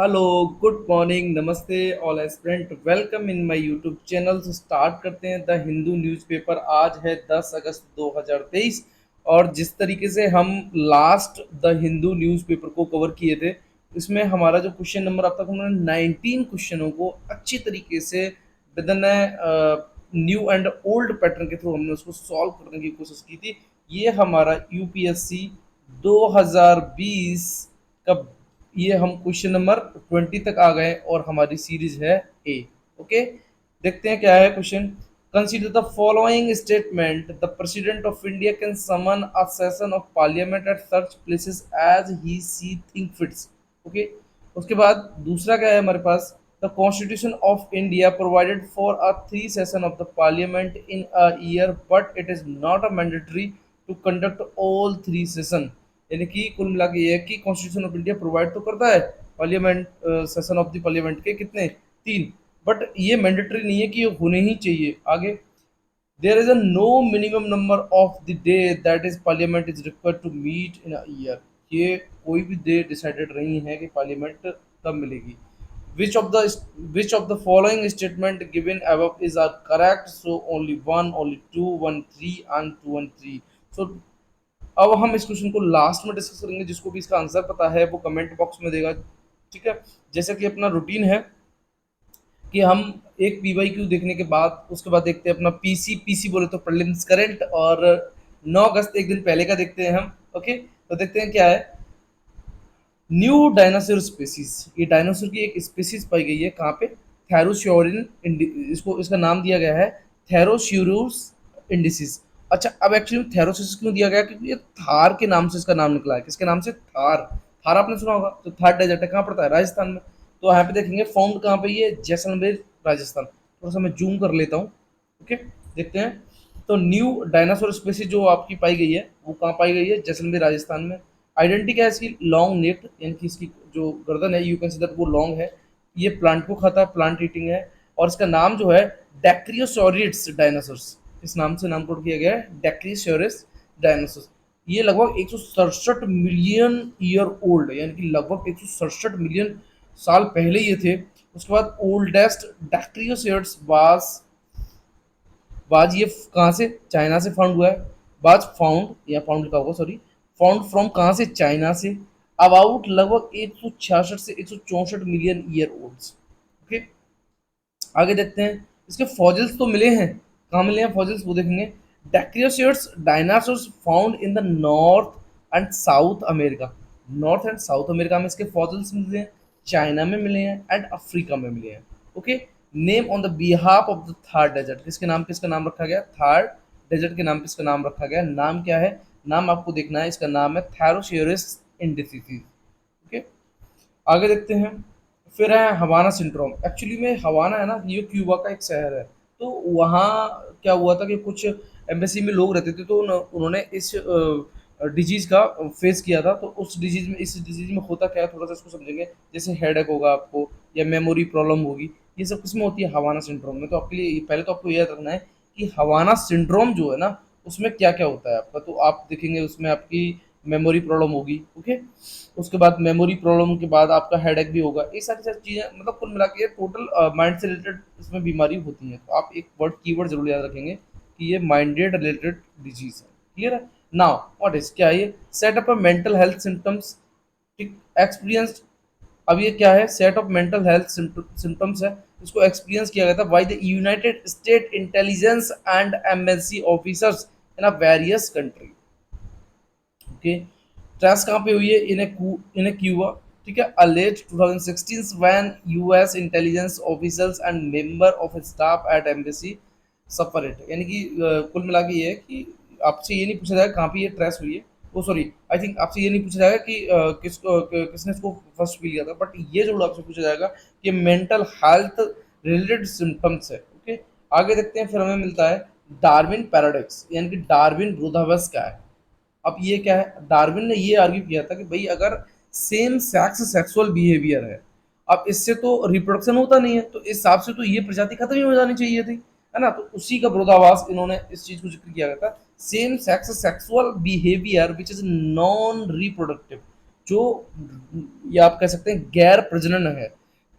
Hello, good morning, नमस्ते all aspirant, welcome in my YouTube channel. से start करते हैं द हिंदू न्यूज़पेपर। आज है 10 अगस्त 2023। और जिस तरीके से हम लास्ट द हिंदू न्यूज़पेपर को कवर किए थे, इसमें हमारा जो क्वेश्चन नंबर अब तक हमने 19 क्वेश्चनों को अच्छी तरीके से with in new and old pattern के थ्रू हमने उसको सॉल्व करने की कोशिश की थी। ये हमारा यूपीएससी 2020 का ये हम क्वेश्चन नंबर 20 तक आ गए और हमारी सीरीज है ए। ओके, देखते हैं क्या है question. Consider the following statement, the president of India can summon a session of parliament at such places as he she think fits. Okay, उसके बाद दूसरा क्या है हमारे पास। The constitution of India provided for a three session of the parliament in a year but it is not a mandatory to conduct all three session. यानी कि कुल मिला के ये है कि कॉन्स्टिट्यूशन ऑफ इंडिया प्रोवाइड तो करता है parliament session of the parliament के कितने, तीन, बट ये मैंडेटरी नहीं है कि ये होने ही चाहिए। आगे, there is a no minimum number of the day that is parliament is required to meet in a year. ये कोई भी डे डिसाइडेड नहीं है कि पार्लियामेंट कब मिलेगी। which of the which of the following statement given above is are correct, so only one, only two, one, three and two and three। so अब हम इस क्वेश्चन को लास्ट में डिस्कस करेंगे। जिसको भी इसका आंसर पता है वो कमेंट बॉक्स में देगा। ठीक है, जैसा कि अपना रूटीन है कि हम एक पीवाईक्यू देखने के बाद उसके बाद देखते हैं अपना पीसी। पीसी बोले तो प्रीलिम्स करंट, और 9 अगस्त एक दिन पहले का देखते हैं हम। ओके, तो देखते हैं क्या है। न्यू डायनासोर स्पीसीज, ये डायनासोर की एक स्पीसीज पाई गई है कहाँ पे, थैरोश्योरिन। इसको इसका नाम दिया गया है थैरोश्यूरुस इंडिसिस। अच्छा, अब एक्चुअली थैरोसिस क्यों दिया गया, क्योंकि ये थार के नाम से इसका नाम निकला है। किसके नाम से, थार। थार आपने सुना होगा, तो थार डेजर्ट है, कहाँ पड़ता है, राजस्थान में। तो यहाँ पे देखेंगे फाउंड कहाँ पे, ये जैसलमेर राजस्थान। थोड़ा सा मैं जूम कर लेता हूँ। ओके, देखते हैं। तो न्यू डायनासोर स्पीसीज जो आपकी पाई गई है वो कहाँ पाई गई है, जैसलमेर राजस्थान में। आइडेंटिटी क्या है इसकी, लॉन्ग नेक्ड, यानी कि इसकी जो गर्दन है यू कैन सी दैट वो लॉन्ग है। ये प्लांट को खाता है, प्लांट ईटिंग है। और इसका नाम जो है डेक्रियोसॉरिड्स डायनासोर्स, इस नाम से नामकरण किया गया है, डेक्रियोसॉरिड्स डायनासोर्स। ये लगभग 167 मिलियन ईयर ओल्ड, यानी कि लगभग 167 मिलियन साल पहले ये थे। उसके बाद ओल्डेस्ट डेक्रियोसॉरिड्स बाज ये कहाँ से, चाइना से फाउंड हुआ है। बाज फाउंड, या फाउंड लिखा होगा, सॉरी, फाउंड फ्रॉम कहाँ से, चाइना से। अबाउट लगभग 166 से 164 मिलियन ईयर ओल्ड्स। ओके, आगे देखते हैं। इसके फॉजिल्स तो मिले हैं, कहाँ मिले हैं फॉजिल्स वो देखेंगे। Dacriosaurs dinosaurs found in the north and south America. North and south America में इसके फॉजिल्स मिले हैं, चाइना में मिले हैं एंड अफ्रीका में मिले हैं। Okay, name on the behalf of the Thar desert, किसका नाम रखा गया, थार डेजर्ट के नाम पे इसका नाम रखा गया। नाम क्या है, नाम आपको देखना है, इसका नाम है थैरोशियोरस इंडिसिस। ओके, आगे देखते हैं। फिर है हवाना सिंड्रोम। एक्चुअली में हवाना है ना, ये क्यूबा का एक शहर है। तो वहाँ क्या हुआ था कि कुछ एम्बेसी में लोग रहते थे, तो उन्होंने इस डिजीज का फेस किया था। तो उस डिजीज में, इस डिजीज में होता क्या है थोड़ा सा इसको समझेंगे। जैसे हेडेक होगा आपको, या मेमोरी प्रॉब्लम होगी, ये सब किसमें होती है, हवाना सिंड्रोम में। तो आपके लिए पहले तो आपको याद रखना है कि हवाना सिंड्रोम जो है ना, उसमें क्या क्या होता है आपका। तो आप देखेंगे उसमें आपकी मेमोरी प्रॉब्लम होगी। ओके, उसके बाद मेमोरी प्रॉब्लम के बाद आपका हेडेक भी होगा। ये सारी सारी चीज़ें, मतलब कुल मिला के टोटल माइंड से रिलेटेड इसमें बीमारी होती है। तो आप एक वर्ड कीवर्ड जरूर याद रखेंगे कि ये माइंडेड रिलेटेड डिजीज है। क्लियर है। नाउ व्हाट इज, क्या है ये, सेट अप अ मेंटल हेल्थ सिम्टम्स एक्सपीरियंस। अब ये क्या है, set of mental health symptoms है, इसको एक्सपीरियंस किया गया था by the United state intelligence and embassy officers in a various country. Okay, trace कहाँ पे हुई है, इन ए क्यूबा। ठीक है, allege 2016 when US intelligence officers and member of staff at embassy suffer it. यानी कि कुल मिला के ये है कि आपसे ये नहीं पूछा जाएगा कहाँ पे ये ट्रेस हुई है, वो सॉरी, आई थिंक आपसे ये नहीं पूछा जाएगा कि किसने इसको फर्स्ट फील किया था, बट ये जरूर आपसे पूछा जाएगा कि मेंटल हेल्थ रिलेटेड सिम्टम्स है। ओके, आगे देखते हैं। फिर हमें मिलता है डार्विन पैराडॉक्स, यानी कि डार्विन विरोधाभास क्या है। अब ये क्या है, डार्विन ने ये आर्ग्यू किया था कि भाई अगर सेम सेक्स सेक्सुअल बिहेवियर है, अब इससे तो रिप्रोडक्शन होता नहीं है, तो इस हिसाब से तो ये प्रजाति खत्म ही हो जानी चाहिए थी, है ना। तो उसी का विरोधाभास इन्होंने इस चीज को जिक्र किया गया था। Same sex sexual behaviour which is non reproductive, जो या आप कह सकते हैं गैर प्रजनन है,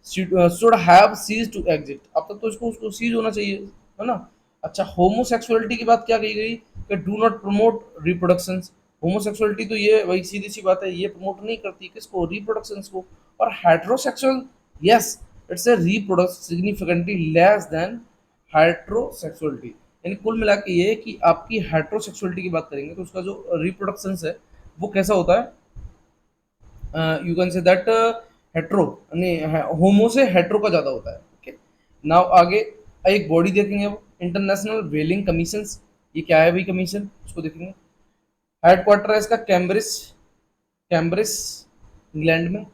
should have cease to exit. अब तक तो इसको उसको सीज होना चाहिए, है ना। अच्छा, होमोसेक्सुअलिटी की बात क्या कही गई कि do not promote reproduction. Homosexuality तो ये वही सीधी सी बात है, ये प्रमोट नहीं करती किसको, रिप्रोडक्शन को। और heterosexual, yes, it's a reproduct significantly less than heterosexuality. यानी कुल मिला के ये कि आपकी हेट्रोसेक्सुअलिटी की बात करेंगे तो उसका जो रिप्रोडक्शन है वो कैसा होता है, you can say that hetero, यानी होमो से हेट्रो का ज़्यादा होता है। ओके, नाउ आगे एक बॉडी देखेंगे, वो इंटरनेशनल व्हेलिंग कमीशन। ये क्या है भाई कमीशन, उसको देखेंगे। हेडक्वार्टर है इसका कैम्ब्रिज, कैम्ब्रिज इंग्लैंड में।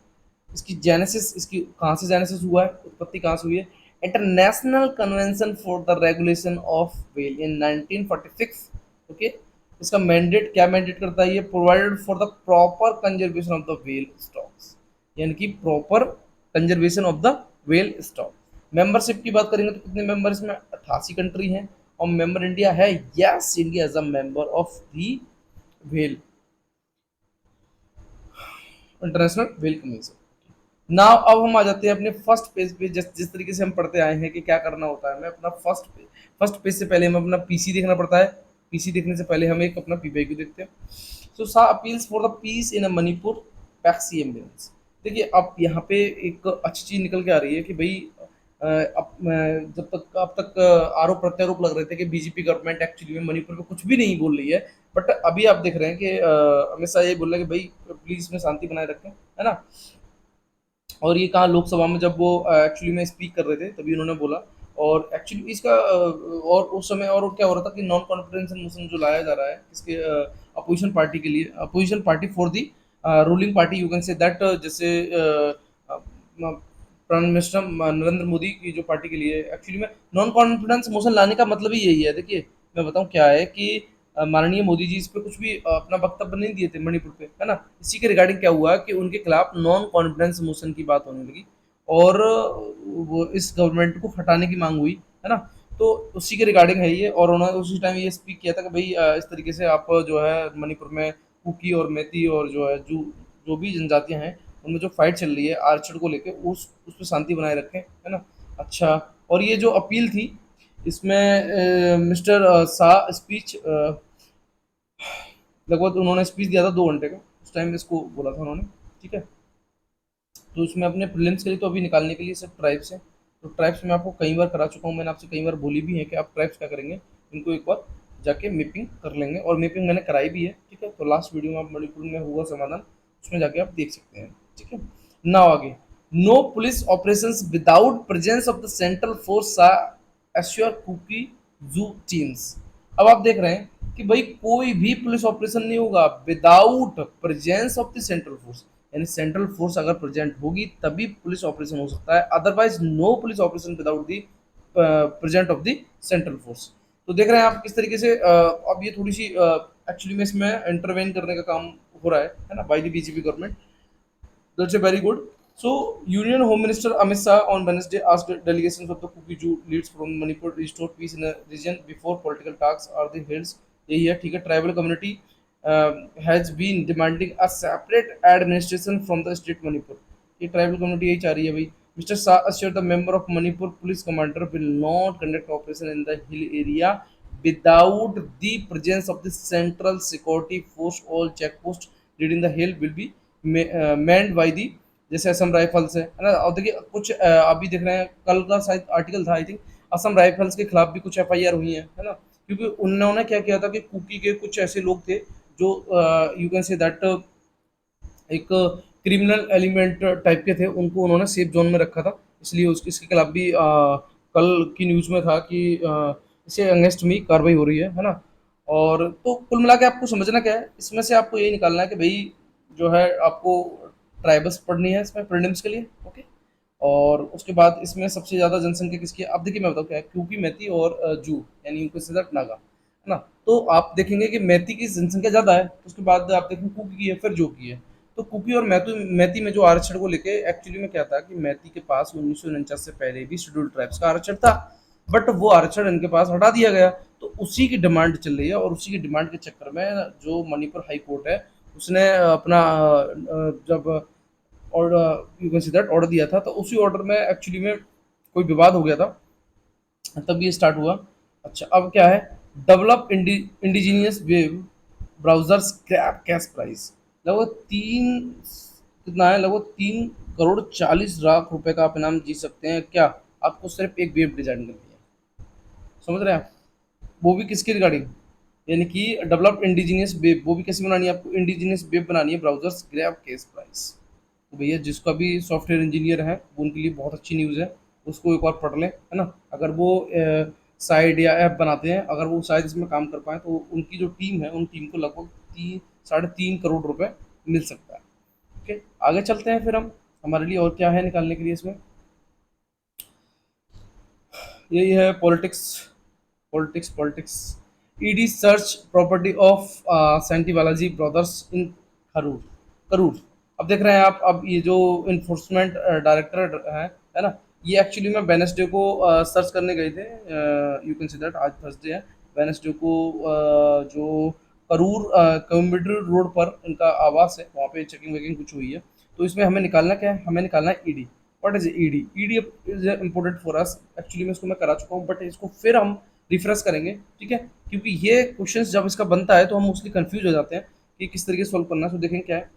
इसकी जेनेसिस, इसकी कहाँ से जेनेसिस हुआ है, उत्पत्ति कहाँ से हुई है, international convention for the regulation of whale in 1946। Okay, इसका मैंडेट क्या मैंडेट करता है, ये provided for the proper conservation of the whale stocks, यानी कि proper conservation of the whale stock. Membership की बात करेंगे तो कितने मेंबर इसमें, 88 कंट्री हैं। और मेंबर इंडिया है, yes, India as a member of the whale international whale commission. Now अब हम आ जाते हैं अपने फर्स्ट पेज पे। जिस जिस तरीके से हम पढ़ते आए हैं कि क्या करना होता है, मैं अपना फर्स्ट पेज से पहले हमें अपना पीसी देखना पड़ता है। पीसी देखने से पहले हम एक अपना पीपीक्यू देखते हैं। सो सा appeals for the peace in a Manipur, पैक्सी एम्बुलेंस। देखिए अब यहाँ पे एक अच्छी चीज निकल के आ रही है कि भाई जब तक अब तक आरोप प्रत्यारोप लग रहे थे कि बीजेपी गवर्नमेंट एक्चुअली में मणिपुर में कुछ भी नहीं बोल रही है, बट अभी आप देख रहे हैं कि अमित शाह ये बोल रहे हैं कि भाई प्लीज इसमें शांति बनाए रखें, है ना। और ये कहा लोकसभा में जब वो एक्चुअली में स्पीक कर रहे थे तभी उन्होंने बोला। और एक्चुअली इसका और उस समय और क्या हो रहा था कि नॉन कॉन्फिडेंस मोशन जो लाया जा रहा है इसके अपोजिशन पार्टी के लिए, opposition party for the ruling party, you can say that, जैसे प्राइम मिनिस्टर नरेंद्र मोदी की जो पार्टी के लिए एक्चुअली में नॉन कॉन्फिडेंस मोशन लाने का मतलब ही यही है। देखिए मैं बताऊं क्या है कि माननीय मोदी जी इस पे कुछ भी अपना वक्तव्य नहीं दिए थे मणिपुर पे, है ना। इसी के रिगार्डिंग क्या हुआ कि उनके खिलाफ नॉन कॉन्फिडेंस मोशन की बात होने लगी और वो इस गवर्नमेंट को हटाने की मांग हुई, है ना। तो उसी के रिगार्डिंग है ये, और उन्होंने उसी टाइम ये स्पीक किया था कि भाई इस तरीके से आप जो है मणिपुर में कुकी और मैती और जो है जो जो भी जनजातियां हैं उनमें जो फाइट चल रही है आरक्षण को लेके उस पर शांति बनाए रखें, है ना। अच्छा, और ये जो अपील थी इसमें मिस्टर शाह स्पीच लगभग उन्होंने स्पीच दिया था 2 घंटे का, उस टाइम इसको बोला था उन्होंने, ठीक है। तो उसमें अपने प्रीलिम्स के लिए तो अभी निकालने के लिए सब ट्राइब्स हैं। तो ट्राइब्स में आपको कई बार करा चुका हूँ, मैंने आपसे कई बार बोली भी है कि आप ट्राइब्स क्या करेंगे, इनको एक बार जाके मैपिंग कर लेंगे, और मैपिंग मैंने कराई भी है, ठीक है। तो लास्ट वीडियो में आप मणिपुर में हुआ समाधान उसमें जाके आप देख सकते हैं, ठीक है। नाउ आगे, no police operation without presence of the central force assure Kuki Zo teams. अब आप देख रहे हैं कि भाई कोई भी पुलिस ऑपरेशन नहीं होगा without presence of the central force, यानी सेंट्रल फोर्स अगर प्रेजेंट होगी तभी पुलिस ऑपरेशन हो सकता है, otherwise no police operation without the present of the central force. तो देख रहे हैं आप किस तरीके से अब ये थोड़ी सी एक्चुअली में इसमें इंटरवेन करने का काम हो रहा है ना, by the BJP government. That's a very good. So, Union Home Minister Amit Shah on Wednesday asked delegations of the Kukiju leads from Manipur to restore peace in the region before political talks are the held. यही है, ठीक है। Tribal community has been demanding a separate administration from the state Manipur. ये tribal community यही चाह रही है भाई। Mister Shah assured the member of Manipur police commander will not conduct operation in the hill area without the presence of the central security force. All checkposts leading the hill will be manned by the, जैसे Assam rifles है ना। और देखिए कुछ अभी देख रहे हैं कल का शायद आर्टिकल था आई थिंक, असम राइफल्स के खिलाफ भी कुछ एफआईआर हुई है ना। क्योंकि उन्होंने क्या किया था कि कुकी के कुछ ऐसे लोग थे जो यू कैन से दैट एक क्रिमिनल एलिमेंट टाइप के थे, उनको उन्होंने सेफ जोन में रखा था, इसलिए इसके खिलाफ भी कल की न्यूज़ में था कि इसे अगेंस्ट में कार्रवाई हो रही है ना। और तो कुल मिला के आपको समझना क्या है इसमें से, आपको यही निकालना है कि भाई जो है आपको ट्राइबल्स पढ़नी है इसमें प्रीलिम्स के लिए, ओके। और उसके बाद इसमें सबसे ज़्यादा जनसंख्या किसकी है, अब देखिए मैं बताऊँ क्या है, क्योंकि मैती और जू यानी उनके सिद्धार्थ नागा, है ना। तो आप देखेंगे कि मैती की जनसंख्या ज़्यादा है, उसके बाद आप देखेंगे कुकी की है, फिर जो की है। तो कुकी और मैती में जो आरक्षण को लेके एक्चुअली में क्या था कि मैती के पास 1949 से पहले भी शेड्यूल्ड ट्राइब्स का आरक्षण था, बट वो आरक्षण इनके पास हटा दिया गया। तो उसी की डिमांड चल रही है, और उसी की डिमांड के चक्कर में जो मणिपुर हाई कोर्ट है उसने अपना जब order you can see that order दिया था, तो उसी ऑर्डर में एक्चुअली में कोई विवाद हो गया था, तब ये स्टार्ट हुआ। अच्छा, अब क्या है, develop indigenous web browsers crap cash price लगभग तीन, कितना है, लगभग 3 करोड़ 40 लाख रुपए का आप इनाम जीत सकते हैं क्या, आपको सिर्फ एक वेब डिजाइन करनी है। समझ रहे हैं आप, वो भी किसके रिगार्डिंग, यानी कि डेवलप इंडिजीनियस वेब, वो भी कैसे बनानी है, आपको इंडिजीनियस वेब बनानी है, ब्राउजर्स ग्रैब केस प्राइस। तो भैया जिसका भी सॉफ्टवेयर इंजीनियर है वो उनके लिए बहुत अच्छी न्यूज़ है, उसको एक बार पढ़ लें, है ना। अगर वो साइड या ऐप बनाते हैं, अगर वो शायद इसमें काम कर पाए, तो उनकी जो टीम है, उन टीम को लगभग 3 साढ़े 3 करोड़ रुपए मिल सकता है। ओके, आगे चलते हैं फिर हम, हमारे लिए और क्या है निकालने के लिए इसमें। यही है politics, politics. ED search property of Senthil Balaji brothers in Karur, Karur. अब देख रहे हैं आप, अब ये जो इन्फोर्समेंट डायरेक्टर है ना, ये एक्चुअली में वेनेसडे को सर्च करने गए थे, यू कैन सी दैट आज थर्सडे है, वेनेसडे को जो करूर कोयम्बटूर रोड पर इनका आवास है, वहाँ पे चेकिंग वेकिंग कुछ हुई है। तो इसमें हमें निकालना क्या है, हमें निकालना है ED. What is ED, ED is important for us, actually में इसको मैं करा चुका हूँ, बट इसको फिर हम रिफ्रेश करेंगे, ठीक है, क्योंकि ये क्वेश्चन जब इसका बनता है तो हम मोस्टली कंफ्यूज हो जाते हैं कि किस तरीके से सॉल्व करना है। तो देखेंगे क्या है,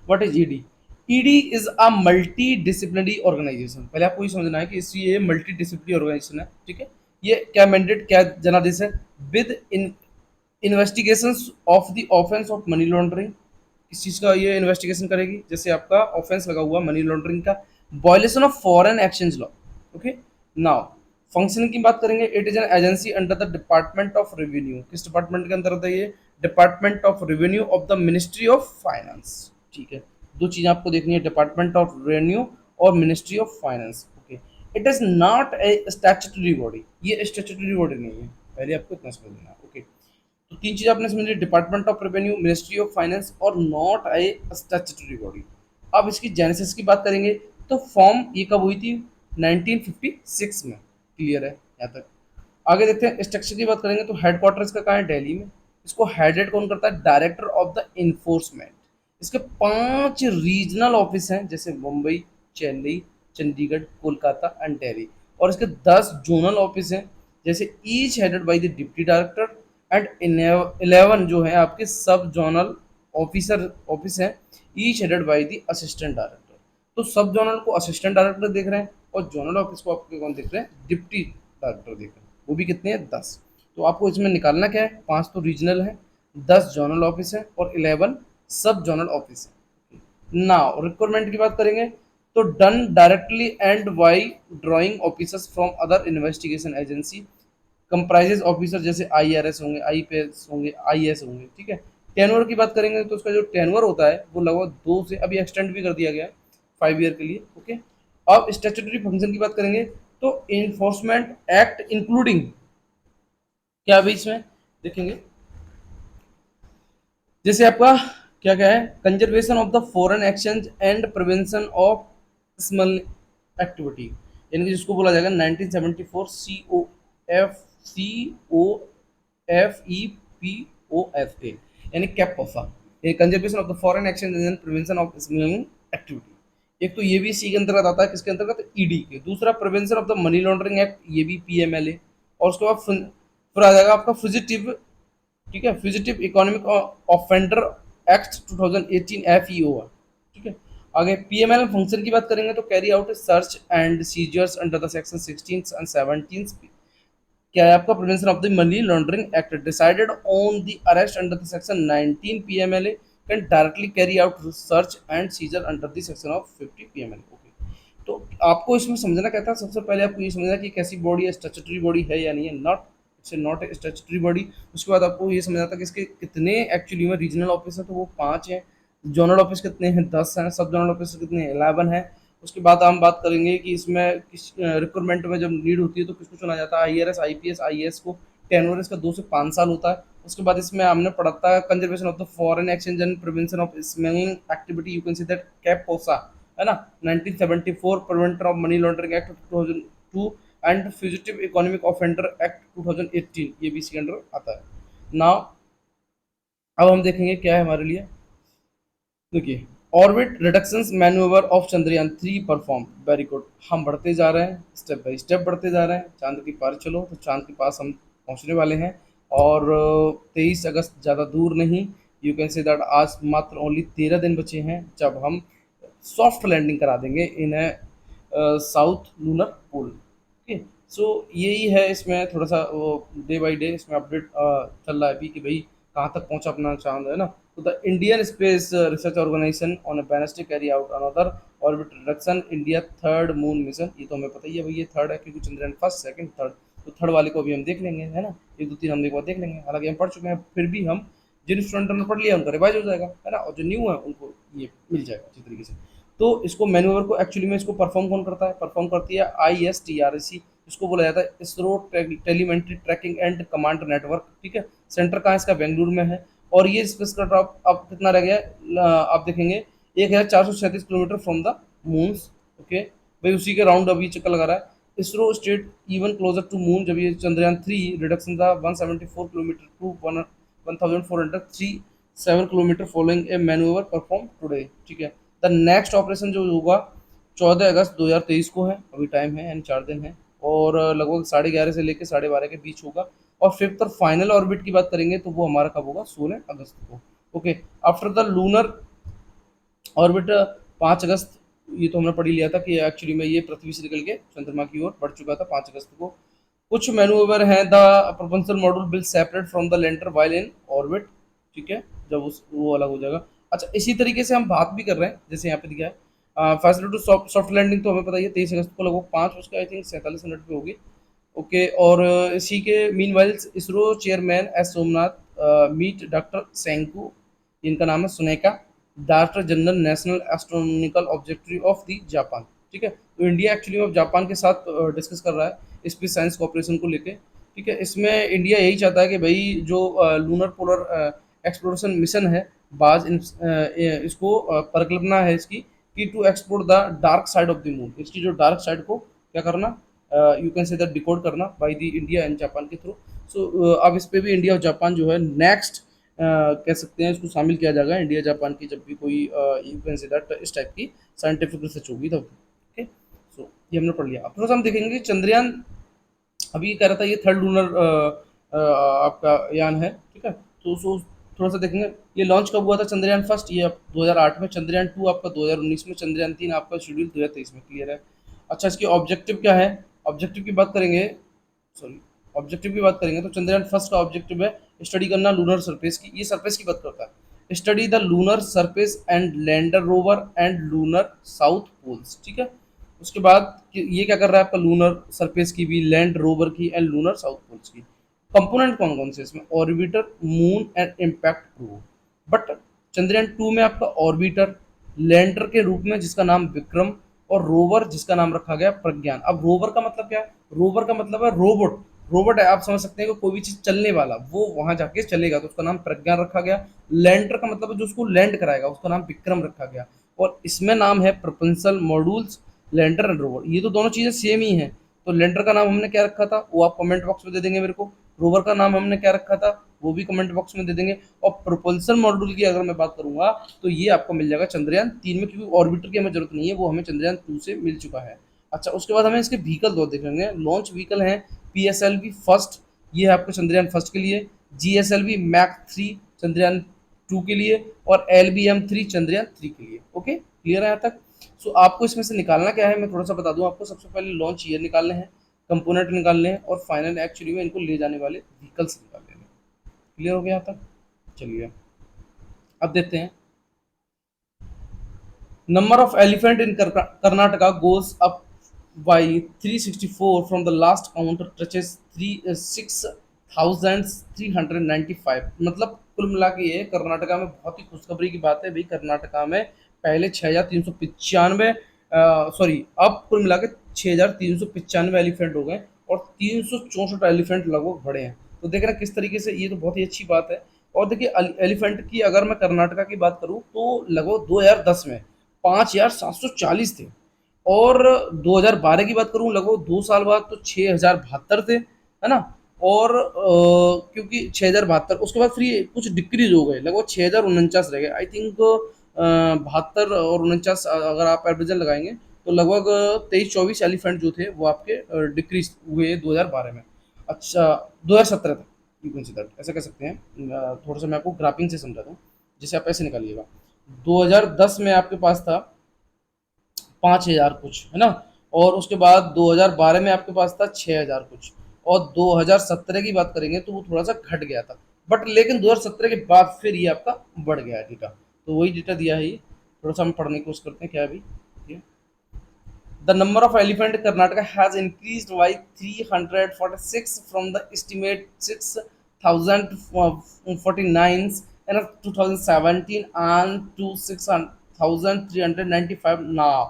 what is ED. ED is a multi disciplinary organisation, पहले आपको ये समझना है कि ये मल्टी डिसिप्लिनरी ऑर्गेनाइजेशन है, ठीक है। ये क्या मैंडेट, क्या जनादेश है, with in investigations of the offence of money laundering, किस चीज़ का ये इन्वेस्टिगेशन करेगी, जैसे आपका ऑफेंस लगा हुआ मनी लॉन्ड्रिंग का, violation of foreign exchange law. Okay, now function की बात करेंगे, it is an agency under the department of revenue, किस डिपार्टमेंट के अंदर आता है ये, department of revenue of the ministry of finance, ठीक है। दो चीज़ें आपको देखनी है, डिपार्टमेंट ऑफ रेवेन्यू और ministry of finance. Okay, it is not a statutory body, ये स्टैट्यूटरी बॉडी नहीं है, पहले आपको इतना समझना है। ओके, तो तीन चीज़ आपने समझी, department of revenue, ministry of finance और नॉट ए स्टैट्यूटरी बॉडी। अब इसकी जेनेसिस की बात करेंगे, तो फॉर्म ये कब हुई थी, 1956 में, क्लियर है यहाँ तक। आगे देखते हैं, स्ट्रक्चर की बात करेंगे, तो हेडक्वार्टर इसका कहाँ है, दिल्ली में। इसको हेडेड कौन करता है, डायरेक्टर ऑफ द इन्फोर्समेंट। इसके 5 रीजनल ऑफिस हैं, जैसे मुंबई, चेन्नई, चंडीगढ़, कोलकाता एंड दिल्ली। और इसके 10 जोनल ऑफिस हैं, जैसे each headed by the deputy director and 11 जो है आपके सब जोनल ऑफिसर ऑफिस हैं, each headed by the assistant director. तो सब जोनल को असिस्टेंट डायरेक्टर देख रहे हैं, और जोनल ऑफिस को आपके कौन देख रहे हैं, डिप्टी डायरेक्टर देख रहे हैं, वो भी कितने हैं, 10। तो आपको इसमें निकालना क्या है, 5 तो रीजनल है, 10 जोनल ऑफिस है और 11 सब जोनल ऑफिस है। नाउ रिक्वायरमेंट की बात करेंगे, तो done directly and by drawing officers from other investigation agency, comprises officer जैसे आईआरएस होंगे, आईपीएस होंगे, आईएएस होंगे, ठीक है। टेनवर की बात करेंगे, तो उसका जो टेनवर होता है वो लगभग 2 से अभी एक्सटेंड भी कर दिया गया है 5 ईयर के लिए। ओके, अब स्टैट्यूटरी फंक्शन की बात करेंगे, तो इन्फोर्समेंट एक्ट इंक्लूडिंग क्या अभी इसमें देखेंगे, जैसे आपका क्या क्या है, conservation of the foreign exchange and prevention of small activity, यानी कि जिसको बोला जाएगा 1974 COFEPOFA, यानी कैपोफा, ये conservation of the foreign exchange and prevention of smuggling activity. एक तो ये भी सी के अंतर्गत आता है, किसके अंतर्गत, ईडी के। दूसरा prevention of the money laundering act, ये भी पीएमएलए। और उसके बाद फिर आ जाएगा आपका फ्यूजिटिव, ठीक है, fugitive economic offender act 2018 FEO है, ठीक है। आगे पीएमएल फंक्शन की बात करेंगे, तो carry out search and seizures under the section 16 and 17, क्या है आपका, prevention of the money laundering act, decided on the arrest under the section 19 PMLA, can directly carry out search and seizure under the section of 50 PMLA. Okay, तो आपको इसमें समझना क्या था, सबसे पहले आपको ये समझना कि कैसी बॉडी है, स्टैट्यूटरी बॉडी है या नहीं है, not, it's not a statutory body. उसके बाद आपको ये समझना था कि इसके कितने एक्चुअली में रीजनल ऑफिस हैं, तो वो 5 हैं, जोनल ऑफिस कितने हैं, 10 हैं, सब जोनल ऑफिस कितने हैं, 11 हैं। उसके बाद हम बात करेंगे कि इसमें किस रिक्वायरमेंट में जब नीड होती है तो किसको चुना जाता है, आईआरएस, आईपीएस, आईएएस को। टेनवर इसका 2 से 5 साल होता है। उसके बाद इसमें हमने पढ़ा था conservation of the foreign exchange and prevention of smuggling activity, you can see that COFEPOSA, है ना, 1974 preventer of money laundering act 2002 and fugitive economic offender act 2018, ये भी इसके अंडर आता है। नाउ अब हम देखेंगे क्या है हमारे लिए। देखिए, orbit reductions manoeuvre of Chandrayaan 3 perform, very good. हम बढ़ते जा रहे हैं, स्टेप बाय स्टेप बढ़ते जा रहे हैं, चांद के पार चलो, तो चांद के पास हम पहुंचने वाले हैं। और 23 अगस्त ज़्यादा दूर नहीं, यू कैन से दैट आज मात्र ओनली 13 दिन बचे हैं जब हम सॉफ्ट लैंडिंग करा देंगे इन साउथ लूनर पोल। ओके, सो यही है, इसमें थोड़ा सा वो डे बाई डे इसमें अपडेट चल रहा है अभी कि भाई कहाँ तक पहुंचा अपना चांद, है ना। तो the Indian space research organisation on Wednesday carry out another orbit reduction India third moon mission. ये तो हमें पता ही है भाई, ये थर्ड है क्योंकि चंद्रयान फर्स्ट सेकंड थर्ड, तो थर्ड वाले को अभी हम देख लेंगे, है ना। एक दो तीन हम एक बार देख लेंगे, हालांकि हम पढ़ चुके हैं, फिर भी हम जिन स्टूडेंटों ने पढ़ लिया उनका रिवाइज हो जाएगा, है ना, और जो न्यू है उनको ये मिल जाएगा अच्छी तरीके से। तो इसको मैन्यूवर को एक्चुअली में इसको परफॉर्म कौन करता है, परफॉर्म करती है ISTRC, इसको बोला जाता है ISRO telemetry tracking and command network. ठीक है, सेंटर कहाँ है इसका, बेंगलुरु में है। और ये स्पेस क्राफ्ट अब कितना रह गया आप देखेंगे 1437 kilometre from the moon's. Okay भाई, उसी के राउंड अभी चक्कर लगा रहा है। ISRO state even closer to moon, जब ये चंद्रयान 3 रिडक्शन था 174 kilometre to 1437 kilometre following a manoeuvre perform today. ठीक है, द नेक्स्ट ऑपरेशन जो होगा 14 अगस्त 2023 को है, अभी टाइम है यानी 4 दिन है। और लगभग 11:30 से लेकर 12:30 के बीच होगा। और फिफ्थ और फाइनल ऑर्बिट की बात करेंगे तो वो हमारा कब होगा, 16 अगस्त को। Okay, after the lunar orbit 5 अगस्त, ये तो हमने पढ़ ही लिया था कि एक्चुअली में ये पृथ्वी से निकल के चंद्रमा की ओर बढ़ चुका था 5 अगस्त को। कुछ मैनूवर हैं, the propulsion module will separate from the lander while in orbit. ठीक है, जब उस वो अलग हो जाएगा। अच्छा, इसी तरीके से हम बात भी कर रहे हैं जैसे यहाँ पे दिखा है फैसिलिटी टू सॉफ्ट लैंडिंग, तो हमें पता ही है 23 अगस्त को लगभग 5 बजकर आई थिंक 47 मिनट पे होगी। ओके, और इसी के meanwhile ISRO chairman S Somanath meet doctor Saku, इनका नाम है Tsuneta, director general national astronomical observatory of the Japan. ठीक है, तो इंडिया एक्चुअली अब जापान के साथ डिस्कस कर रहा है स्पेस साइंस कॉपरेशन को लेके। ठीक है, इसमें इंडिया यही चाहता है कि भाई जो लूनर पोलर एक्सप्लोरेशन मिशन है बाज इसको परिकल्पना है इसकी कि to explore the dark side of the moon, इसकी जो डार्क साइड को क्या करना, you can say that decode करना by the India and Japan के थ्रू। सो अब इस पे भी इंडिया और जापान जो है नेक्स्ट कह सकते हैं इसको शामिल किया जाएगा इंडिया जापान की, जब भी कोई यू कैन से दैट इस टाइप की साइंटिफिक रिसर्च होगी तब। ओके, सो ये हमने पढ़ लिया। अब थोड़ा सा हम देखेंगे कि चंद्रयान अभी कह रहा था ये थर्ड लूनर आपका यान है। ठीक है, तो सो थोड़ा सा देखेंगे ये लॉन्च कब हुआ था, चंद्रयान फर्स्ट ये 2008 में, चंद्रयान 2 आपका 2019 में, चंद्रयान 3 आपका शेड्यूल 2023 में, क्लियर है। अच्छा, इसकी ऑब्जेक्टिव क्या है, ऑब्जेक्टिव की बात करेंगे, सॉरी, ऑब्जेक्टिव की बात करेंगे तो चंद्रयान फर्स्ट का ऑब्जेक्टिव है स्टडी करना लूनर सरफेस की, ये सरफेस की बात करता है, study the lunar surface and lander rover and lunar south poles. ठीक है, उसके बाद ये क्या कर रहा है आपका लूनर सरफेस की भी, लैंड रोवर की एंड लूनर साउथ पोल्स की। कंपोनेंट कौन कौन से इसमें, orbiter, moon and impact prove. But Chandrayaan 2 में आपका ऑर्बिटर, लैंडर के रूप में जिसका नाम विक्रम, और रोवर जिसका नाम रखा गया प्रज्ञान। अब रोवर का मतलब क्या है, रोवर का मतलब है रोबोट, रोबोट है, आप समझ सकते हैं कि कोई भी चीज चलने वाला वो वहां जाके चलेगा, तो उसका नाम प्रज्ञान रखा गया। लैंडर का मतलब है जो उसको लैंड कराएगा, उसका नाम विक्रम रखा गया। और इसमें नाम है प्रपंसल मॉड्यूल्स, लैंडर एंड रोवर, ये तो दोनों चीजें सेम ही हैं। तो लैंडर का नाम हमने क्या रखा था वो आप कमेंट बॉक्स में दे देंगे मेरे को, रोवर का नाम हमने क्या रखा था वो भी कमेंट बॉक्स में दे देंगे। और प्रोपल्सन मॉड्यूल की अगर मैं बात करूंगा तो ये आपको मिल जाएगा चंद्रयान 3 में, क्योंकि ऑर्बिटर की हमें जरूरत नहीं है, वो हमें चंद्रयान 2 से मिल चुका है। अच्छा, उसके बाद हमें इसके व्हीकल दो देखेंगे, लॉन्च व्हीकल है PSLV फर्स्ट, ये है आपको चंद्रयान फर्स्ट के लिए, GSLV मैक 3 चंद्रयान 2 के लिए, और LBM 3 चंद्रयान 3 के लिए। ओके, क्लियर है यहाँ तक। सो आपको इसमें से निकालना क्या है, मैं थोड़ा सा बता दूं आपको। सबसे पहले लॉन्च ईयर निकालने हैं, कंपोनेंट निकालने हैं, और फाइनल एक्चुअली में इनको ले जाने वाले व्हीकल्स निकालने हैं। क्लियर हो गया यहाँ तक, चलिए अब देखते हैं। Number of elephant in Karnataka goes up by 364 from the last count touches 6,395। मतलब कुल मिला के ये कर्नाटका में बहुत ही खुशखबरी की बात है भाई, कर्नाटका में पहले 6,395, सॉरी अब कुल मिला के 6,395 एलिफेंट हो गए, और 364 एलिफेंट लगभग बढ़े हैं। तो देख रहे हैं किस तरीके से, ये तो बहुत ही अच्छी बात है। और देखिए एलिफेंट की अगर मैं कर्नाटका की बात करूँ तो लगभग 2010 में 5,740 थे, और 2012 की बात करूं लगभग 2 साल बाद तो 6,072 थे, है ना। और क्योंकि 6072 उसके बाद फिर ये कुछ डिक्रीज हो गए, लगभग 6049 रह गए आई थिंक। 72 और 49 अगर आप एवरेजन लगाएंगे तो लगभग 23-24 एलिफेंट जो थे वो आपके डिक्रीज हुए 2012 में। अच्छा, 2017 तक यू कैन सी दैट, ऐसा कह सकते हैं। थोड़ा सा मैं आपको ग्राफिंग से समझा दूँ, जिसे आप ऐसे निकालिएगा। 2010 में आपके पास था 5000 कुछ, है ना। और उसके बाद 2012 में आपके पास था 6000 कुछ। और 2017 की बात करेंगे तो वो थोड़ा सा घट गया था, बट लेकिन 2017 के बाद फिर ये आपका बढ़ गया है डेटा। तो वही डेटा दिया है ये। थोड़ा सा हम पढ़ने की कोशिश करते हैं क्या है अभी। The number of elephant in Karnataka has increased by 346 from the estimate 6,049 in 2017 and to 6,395 now.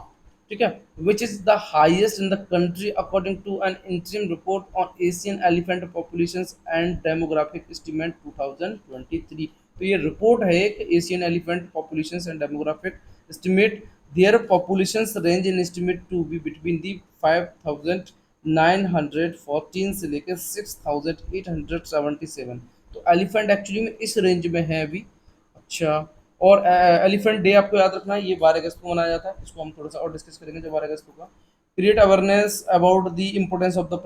ठीक है, which is the highest in the country according to an interim report on Asian elephant populations and demographic estimate 2023। तो ये report है एक Asian elephant populations and demographic estimate। their populations range in estimate to be between the 5,914 से लेकर 6,877। तो elephant actually में इस range में है अभी। अच्छा, और एलिफेंट डे आपको याद रखना है, ये 12 अगस्त को मनाया जाता है। इसको हम थोड़ा सा और डिस्कस करेंगे जब 12 अगस्त होगा। Create awareness about the importance of the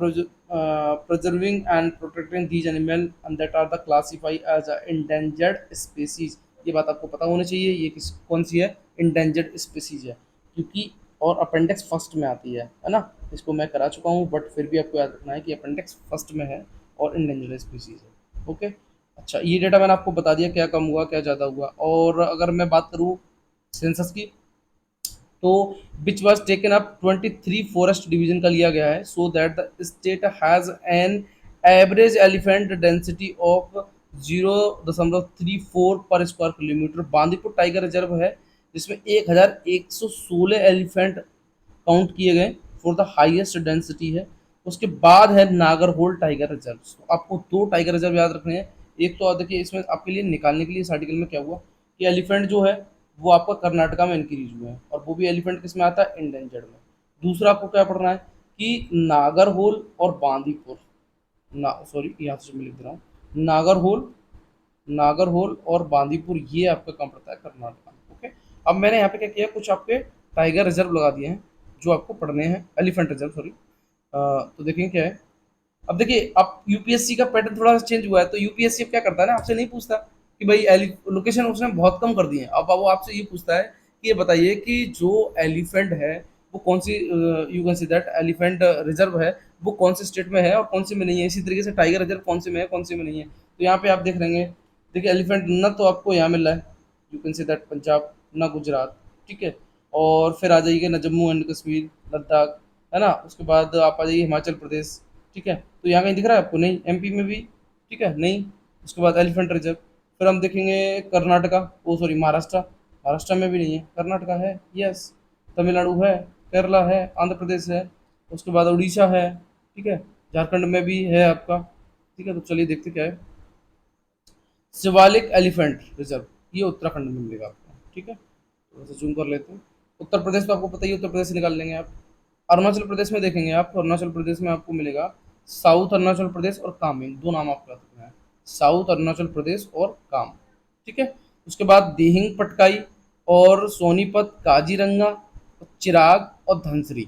preserving and protecting these animal and that are the classified as a endangered species। ये बात आपको पता होनी चाहिए, ये किस कौन सी है, इंडेंजर्ड स्पीसीज है। क्योंकि और अपेंडिक्स फर्स्ट में आती है ना। इसको मैं करा चुका हूँ, बट फिर भी आपको याद रखना है कि अपेंडिक्स फर्स्ट में है और इंडेंजर्ड स्पीसीज है। ओके। अच्छा, ये डेटा मैंने आपको बता दिया क्या कम हुआ क्या ज़्यादा हुआ। और अगर मैं बात करूँ सेंसस की, तो which was taken up 23 forest division का लिया गया है। So that the state has an average elephant density of 0.34 पर square kilometre. Bandipur tiger reserve है जिसमें 1116 एलिफेंट काउंट किए गए फॉर द हाईएस्ट डेंसिटी है। उसके बाद है नागरहोल टाइगर रिजर्व। तो आपको दो टाइगर रिजर्व याद रखने हैं। एक तो देखिए इसमें आपके लिए निकालने के लिए इस आर्टिकल में क्या हुआ कि एलिफेंट जो है वो आपका कर्नाटका में इंक्रीज हुए हैं, और वो भी एलिफेंट किस में आता है, इंडेंजर्ड में। दूसरा आपको क्या पढ़ना है कि नागरहोल और बांदीपुर, ना सॉरी यहाँ से मैं लिख दे रहा हूँ, नागरहोल नागरहोल और बांदीपुर ये आपका कहाँ पड़ता है, कर्नाटका। ओके। अब मैंने यहाँ पे क्या किया, कुछ आपके टाइगर रिजर्व लगा दिए हैं जो आपको पढ़ने हैं, एलिफेंट रिजर्व सॉरी। तो देखेंगे क्या है। अब देखिए, अब यूपीएससी का पैटर्न थोड़ा सा चेंज हुआ है। तो यूपीएससी अब क्या करता है ना, आपसे नहीं पूछता कि भाई लोकेशन उसने बहुत कम कर दी है। अब वो आपसे ये पूछता है कि ये बताइए कि जो एलिफेंट है वो कौन सी, you can see that elephant reserve है वो कौन से स्टेट में है और कौन से में नहीं है। इसी तरीके से टाइगर रिजर्व कौन से में है कौन से में नहीं है। तो यहाँ पे आप देख रहे हैं, देखिए एलिफेंट ना तो आपको यहाँ मिल रहा है, you can see that Punjab, ना गुजरात, ठीक है। और फिर आ जाइएगा ना जम्मू एंड कश्मीर, लद्दाख, है ना। उसके बाद आप आ जाइए हिमाचल प्रदेश, ठीक है। तो यहाँ कहीं दिख रहा है आपको, नहीं। एमपी में भी, ठीक है, नहीं। उसके बाद एलिफेंट रिजर्व। फिर हम देखेंगे कर्नाटका, ओ सॉरी महाराष्ट्र, महाराष्ट्र में भी नहीं है। कर्नाटका है, यस। तमिलनाडु है, केरला है, आंध्र प्रदेश है, उसके बाद उड़ीसा है, ठीक है। झारखंड में भी है आपका, ठीक है। तो चलिए देखते क्या है। शिवालिक एलिफेंट रिजर्व, ये उत्तराखंड में मिलेगा आपको, ठीक है। थोड़ा सा जूम कर लेते हैं। उत्तर प्रदेश तो आपको पता ही है, उत्तर प्रदेश से निकाल लेंगे आप। अरुणाचल प्रदेश में देखेंगे आप, तो अरुणाचल प्रदेश में आपको मिलेगा साउथ अरुणाचल प्रदेश और कामेंग, दो नाम आपको याद रखना है, साउथ अरुणाचल प्रदेश और काम, ठीक है। उसके बाद दिहिंग पटकाई और सोनीपत, काजीरंगा, चिराग और धनसिरी,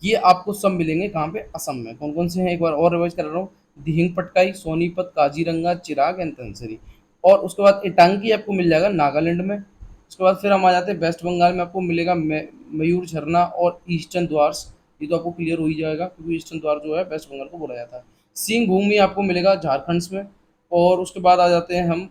ये आपको सब मिलेंगे कहाँ पे, असम में। कौन कौन से हैं एक बार और रिवाइज कर रहा हूँ, दिहिंग पटकाई, सोनीपत, काजीरंगा, चिराग एंड धनसिरी। और उसके बाद इटांगी आपको मिल जाएगा नागालैंड में। उसके बाद फिर हम आ जाते हैं वेस्ट बंगाल में, आपको मिलेगा मयूर झरना और ईस्टर्न द्वार्स। ये तो आपको क्लियर हो ही जाएगा क्योंकि ईस्टर्न द्वार जो है वेस्ट बंगाल को बोला जाता है। सिंह भूमि आपको मिलेगा झारखंड में। और उसके बाद आ जाते हैं हम,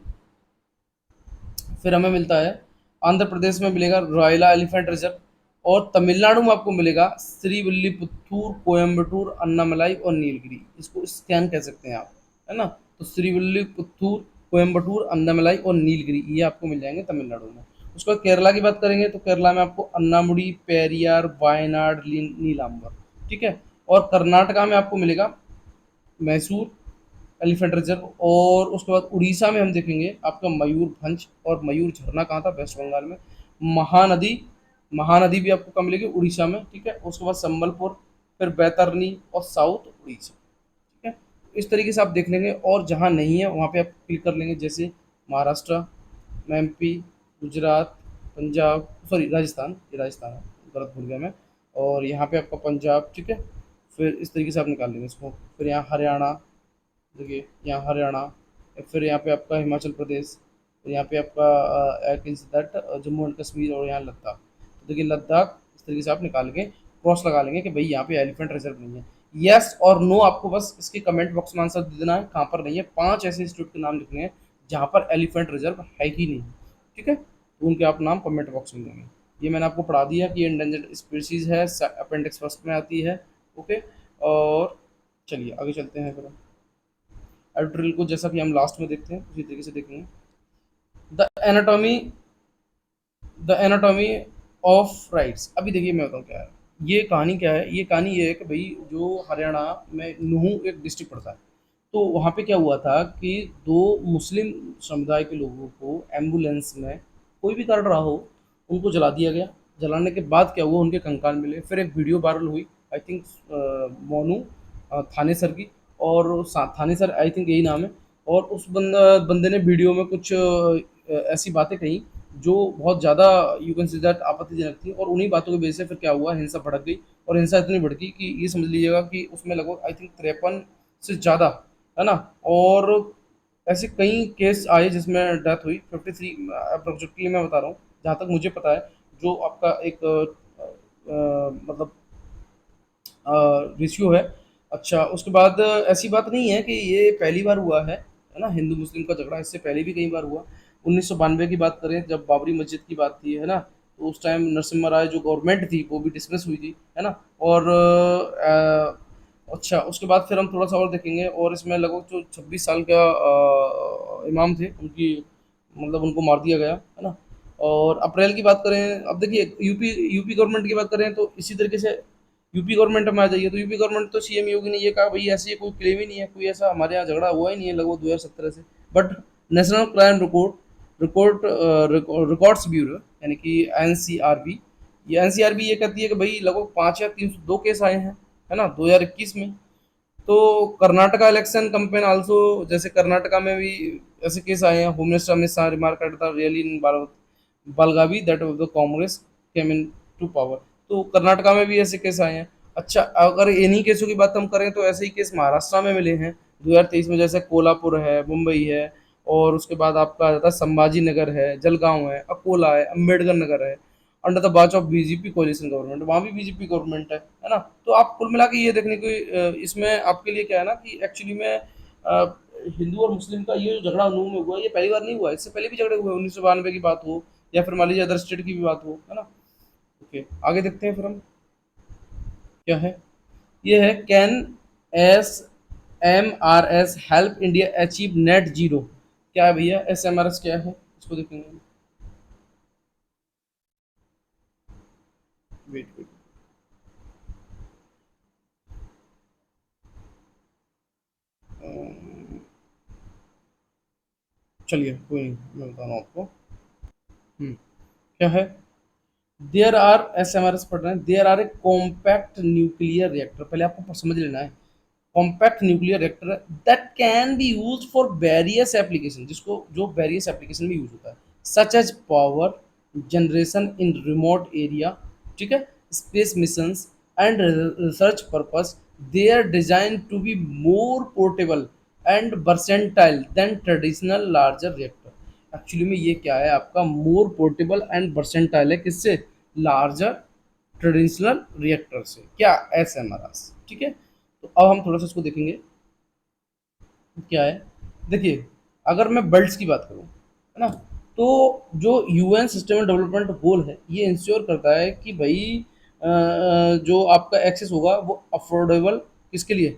फिर हमें मिलता है आंध्र प्रदेश में मिलेगा रॉयला एलिफेंट रिजर्व। और तमिलनाडु में आपको मिलेगा श्रीविल्लीपुत्तूर, कोयम्बटूर, अन्नामलाई और नीलगिरी। इसको स्कैन कह सकते हैं आप, है ना। तो श्रीविल्लीपुत्तूर, कोयम्बटूर, अन्नामलाई और नीलगिरी ये आपको मिल जाएंगे तमिलनाडु में। उसके बाद केरला की बात करेंगे तो केरला में आपको अन्नामुड़ी, पेरियार, वायनाड, नीलाम्बर, ठीक है। और कर्नाटका में आपको मिलेगा मैसूर एलिफेंट रिजर्व। और उसके बाद उड़ीसा में हम देखेंगे आपका मयूरभंज और मयूर झरना कहाँ था, वेस्ट बंगाल में। महानदी, महानदी भी आपको कहाँ मिलेगी, उड़ीसा में, ठीक है। उसके बाद संबलपुर, फिर बैतरनी और साउथ उड़ीसा, ठीक है। इस तरीके से आप देख लेंगे, और जहाँ नहीं है वहाँ पे आप क्लिक कर लेंगे, जैसे महाराष्ट्र, एमपी, गुजरात, पंजाब, सॉरी राजस्थान, ये राजस्थान है, गलत भूल गया मैं। और यहाँ पे आपका पंजाब, ठीक है। फिर इस तरीके से आप निकाल लेंगे इसको। फिर यहाँ हरियाणा, देखिए यहाँ हरियाणा, फिर यहाँ पे आपका हिमाचल प्रदेश, और यहाँ पे आपका दैट जम्मू एंड कश्मीर, और यहाँ लद्दाख। तो देखिए लद्दाख इस तरीके से आप निकाल के क्रॉस लगा लेंगे कि भाई यहाँ पे एलिफेंट रिजर्व नहीं है। यस और नो आपको बस इसके कमेंट बॉक्स में आंसर दे देना है कहाँ पर नहीं है। 5 ऐसे इंस्टीट्यूट के नाम लिखने हैं जहाँ पर एलिफेंट रिजर्व है ही नहीं, ठीक है। तो उनके आप नाम कमेंट बॉक्स में देंगे। ये मैंने आपको पढ़ा दिया कि ये इंडेंजर्ड स्पीसीज है, अपेंडिक्स फर्स्ट में आती है, ओके। और चलिए आगे चलते हैं फिर। एडिटोरियल को जैसा कि हम लास्ट में देखते हैं उसी तरीके से देखेंगे। The anatomy the anatomy of rights. अभी देखिए मैं बताऊँ क्या है ये कहानी, क्या है ये कहानी। ये है कि भाई जो हरियाणा में नूहू एक डिस्ट्रिक्ट पड़ता है, तो वहाँ पे क्या हुआ था कि दो मुस्लिम समुदाय के लोगों को एम्बुलेंस में कोई भी कारण रहा हो उनको जला दिया गया। जलाने के बाद क्या हुआ, उनके कंकाल मिले। फिर एक वीडियो वायरल हुई, I think Monu Thane sir की, और थाने सर आई थिंक यही नाम है। और उस बंदे ने वीडियो में कुछ ऐसी बातें कही जो बहुत ज़्यादा यू कैन से दैट आपत्तिजनक थी, और उन्हीं बातों की वजह से फिर क्या हुआ, हिंसा भड़क गई। और हिंसा इतनी भड़की कि ये समझ लीजिएगा कि उसमें लगभग आई थिंक 53 से ज़्यादा, है ना। और ऐसे कई केस आए जिसमें डेथ हुई, 53 अप्रोक्सीमेटली मैं बता रहा हूँ जहाँ तक मुझे पता है। जो आपका एक मतलब रेशियो है। अच्छा, उसके बाद ऐसी बात नहीं है कि ये पहली बार हुआ है ना, हिंदू मुस्लिम का झगड़ा इससे पहले भी कई बार हुआ। 1992 की बात करें, जब बाबरी मस्जिद की बात थी, है ना, तो उस टाइम नरसिम्हा राय जो गवर्नमेंट थी वो भी डिसमिस हुई थी, है ना। और अच्छा, उसके बाद फिर हम थोड़ा सा और देखेंगे, और इसमें लगभग जो 26 साल का इमाम थे उनकी, मतलब उनको मार दिया गया, है ना। और अप्रैल की बात करें, अब देखिए यूपी यूपी गवर्नमेंट की बात करें तो इसी तरीके से यूपी गवर्नमेंट में आ जाइए, तो यूपी गवर्नमेंट तो सीएम योगी ने ये कहा भाई ऐसे कोई क्लेम ही नहीं है, कोई ऐसा हमारे यहाँ झगड़ा हुआ ही नहीं है लगभग 2017 से। But national crime records bureau, यानी कि एनसीआरबी, ये एनसीआरबी ये कहती है कि भाई लगभग 5 या 302 केस आए हैं, है ना, 2021 में। तो कर्नाटका इलेक्शन कंपेन आल्सो, जैसे कर्नाटका में भी ऐसे केस आए हैं। Home minister Amit Shah remark at the rally in Balgavi that of the Congress came into power। तो कर्नाटका में भी ऐसे केस आए हैं। अच्छा, अगर इन्हीं केसों की बात हम करें तो ऐसे ही केस महाराष्ट्र में मिले हैं 2023 में, जैसे कोल्हापुर है, मुंबई है, और उसके बाद आपका आ जाता है संभाजी नगर है, जलगांव है, अकोला है, अम्बेडकर नगर है, अंडर द बाच ऑफ बीजेपी कोलिशन गवर्नमेंट, वहाँ भी बीजेपी गवर्नमेंट है ना। तो आप कुल मिला के ये देखने को इसमें आपके लिए क्या है ना कि एक्चुअली में हिंदू और मुस्लिम का ये जो झगड़ा नूह में हुआ ये पहली बार नहीं हुआ, इससे पहले भी झगड़े हुए, 1992 की बात हो या फिर मान लीजिए अदर स्टेट की भी बात हो, है ना। ओके, आगे देखते हैं फिर हम क्या है। ये है, can S M R S help India achieve net zero. क्या है भैया एस एम आर एस, क्या है इसको देखेंगे। वेट वेट, चलिए कोई नहीं, मैं बता रहा हूँ आपको। क्या है, there are S M R S पढ़ रहे हैं, there are a compact nuclear reactor, पहले आपको समझ लेना है। Compact nuclear reactor that can be use for various application, जिसको जो वेरियस एप्लीकेशन में यूज होता है, such as power generation in remote area, ठीक है, space missions and research purpose. They are design to be more portable and versatile than traditional larger reactor. Actually में ये क्या है, आपका मोर पोर्टेबल एंड वर्सेंटाइल है किससे, लार्जर ट्रेडिशनल रिएक्टर से, क्या, एस एम आर एस, ठीक है। तो अब हम थोड़ा सा इसको देखेंगे क्या है। देखिए, अगर मैं बेल्ट्स की बात करूँ, है ना, तो जो यूएन सिस्टम डेवलपमेंट गोल है ये इंश्योर करता है कि भाई जो आपका एक्सेस होगा वो अफोर्डेबल, किसके लिए,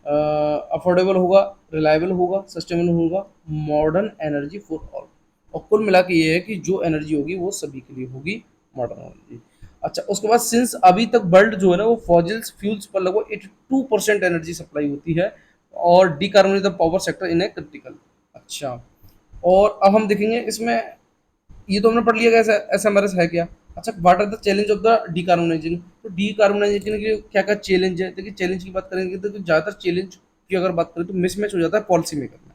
अफोर्डेबल होगा, रिलायबल होगा, सस्टेनेबल होगा, मॉडर्न एनर्जी फॉर ऑल। और कुल मिला के ये है कि जो एनर्जी होगी वो सभी के लिए होगी, मॉडर्न एनर्जी। अच्छा, उसके बाद सिंस अभी तक वर्ल्ड जो है ना वो फॉजिल्स फ्यूल्स पर लगभग 82% एनर्जी सप्लाई होती है, और decarbonise the power sector in a critical. अच्छा, और अब हम देखेंगे इसमें, ये तो हमने पढ़ लिया कि एस एम आर एस है क्या। अच्छा, what are the challenge of the decarbonizing, तो डिकार्बोनाइजेशन के क्या क्या चैलेंज है। देखिए चैलेंज की बात करेंगे तो ज़्यादातर चैलेंज की अगर बात करें तो मिसमैच हो जाता है पॉलिसी मेकर में।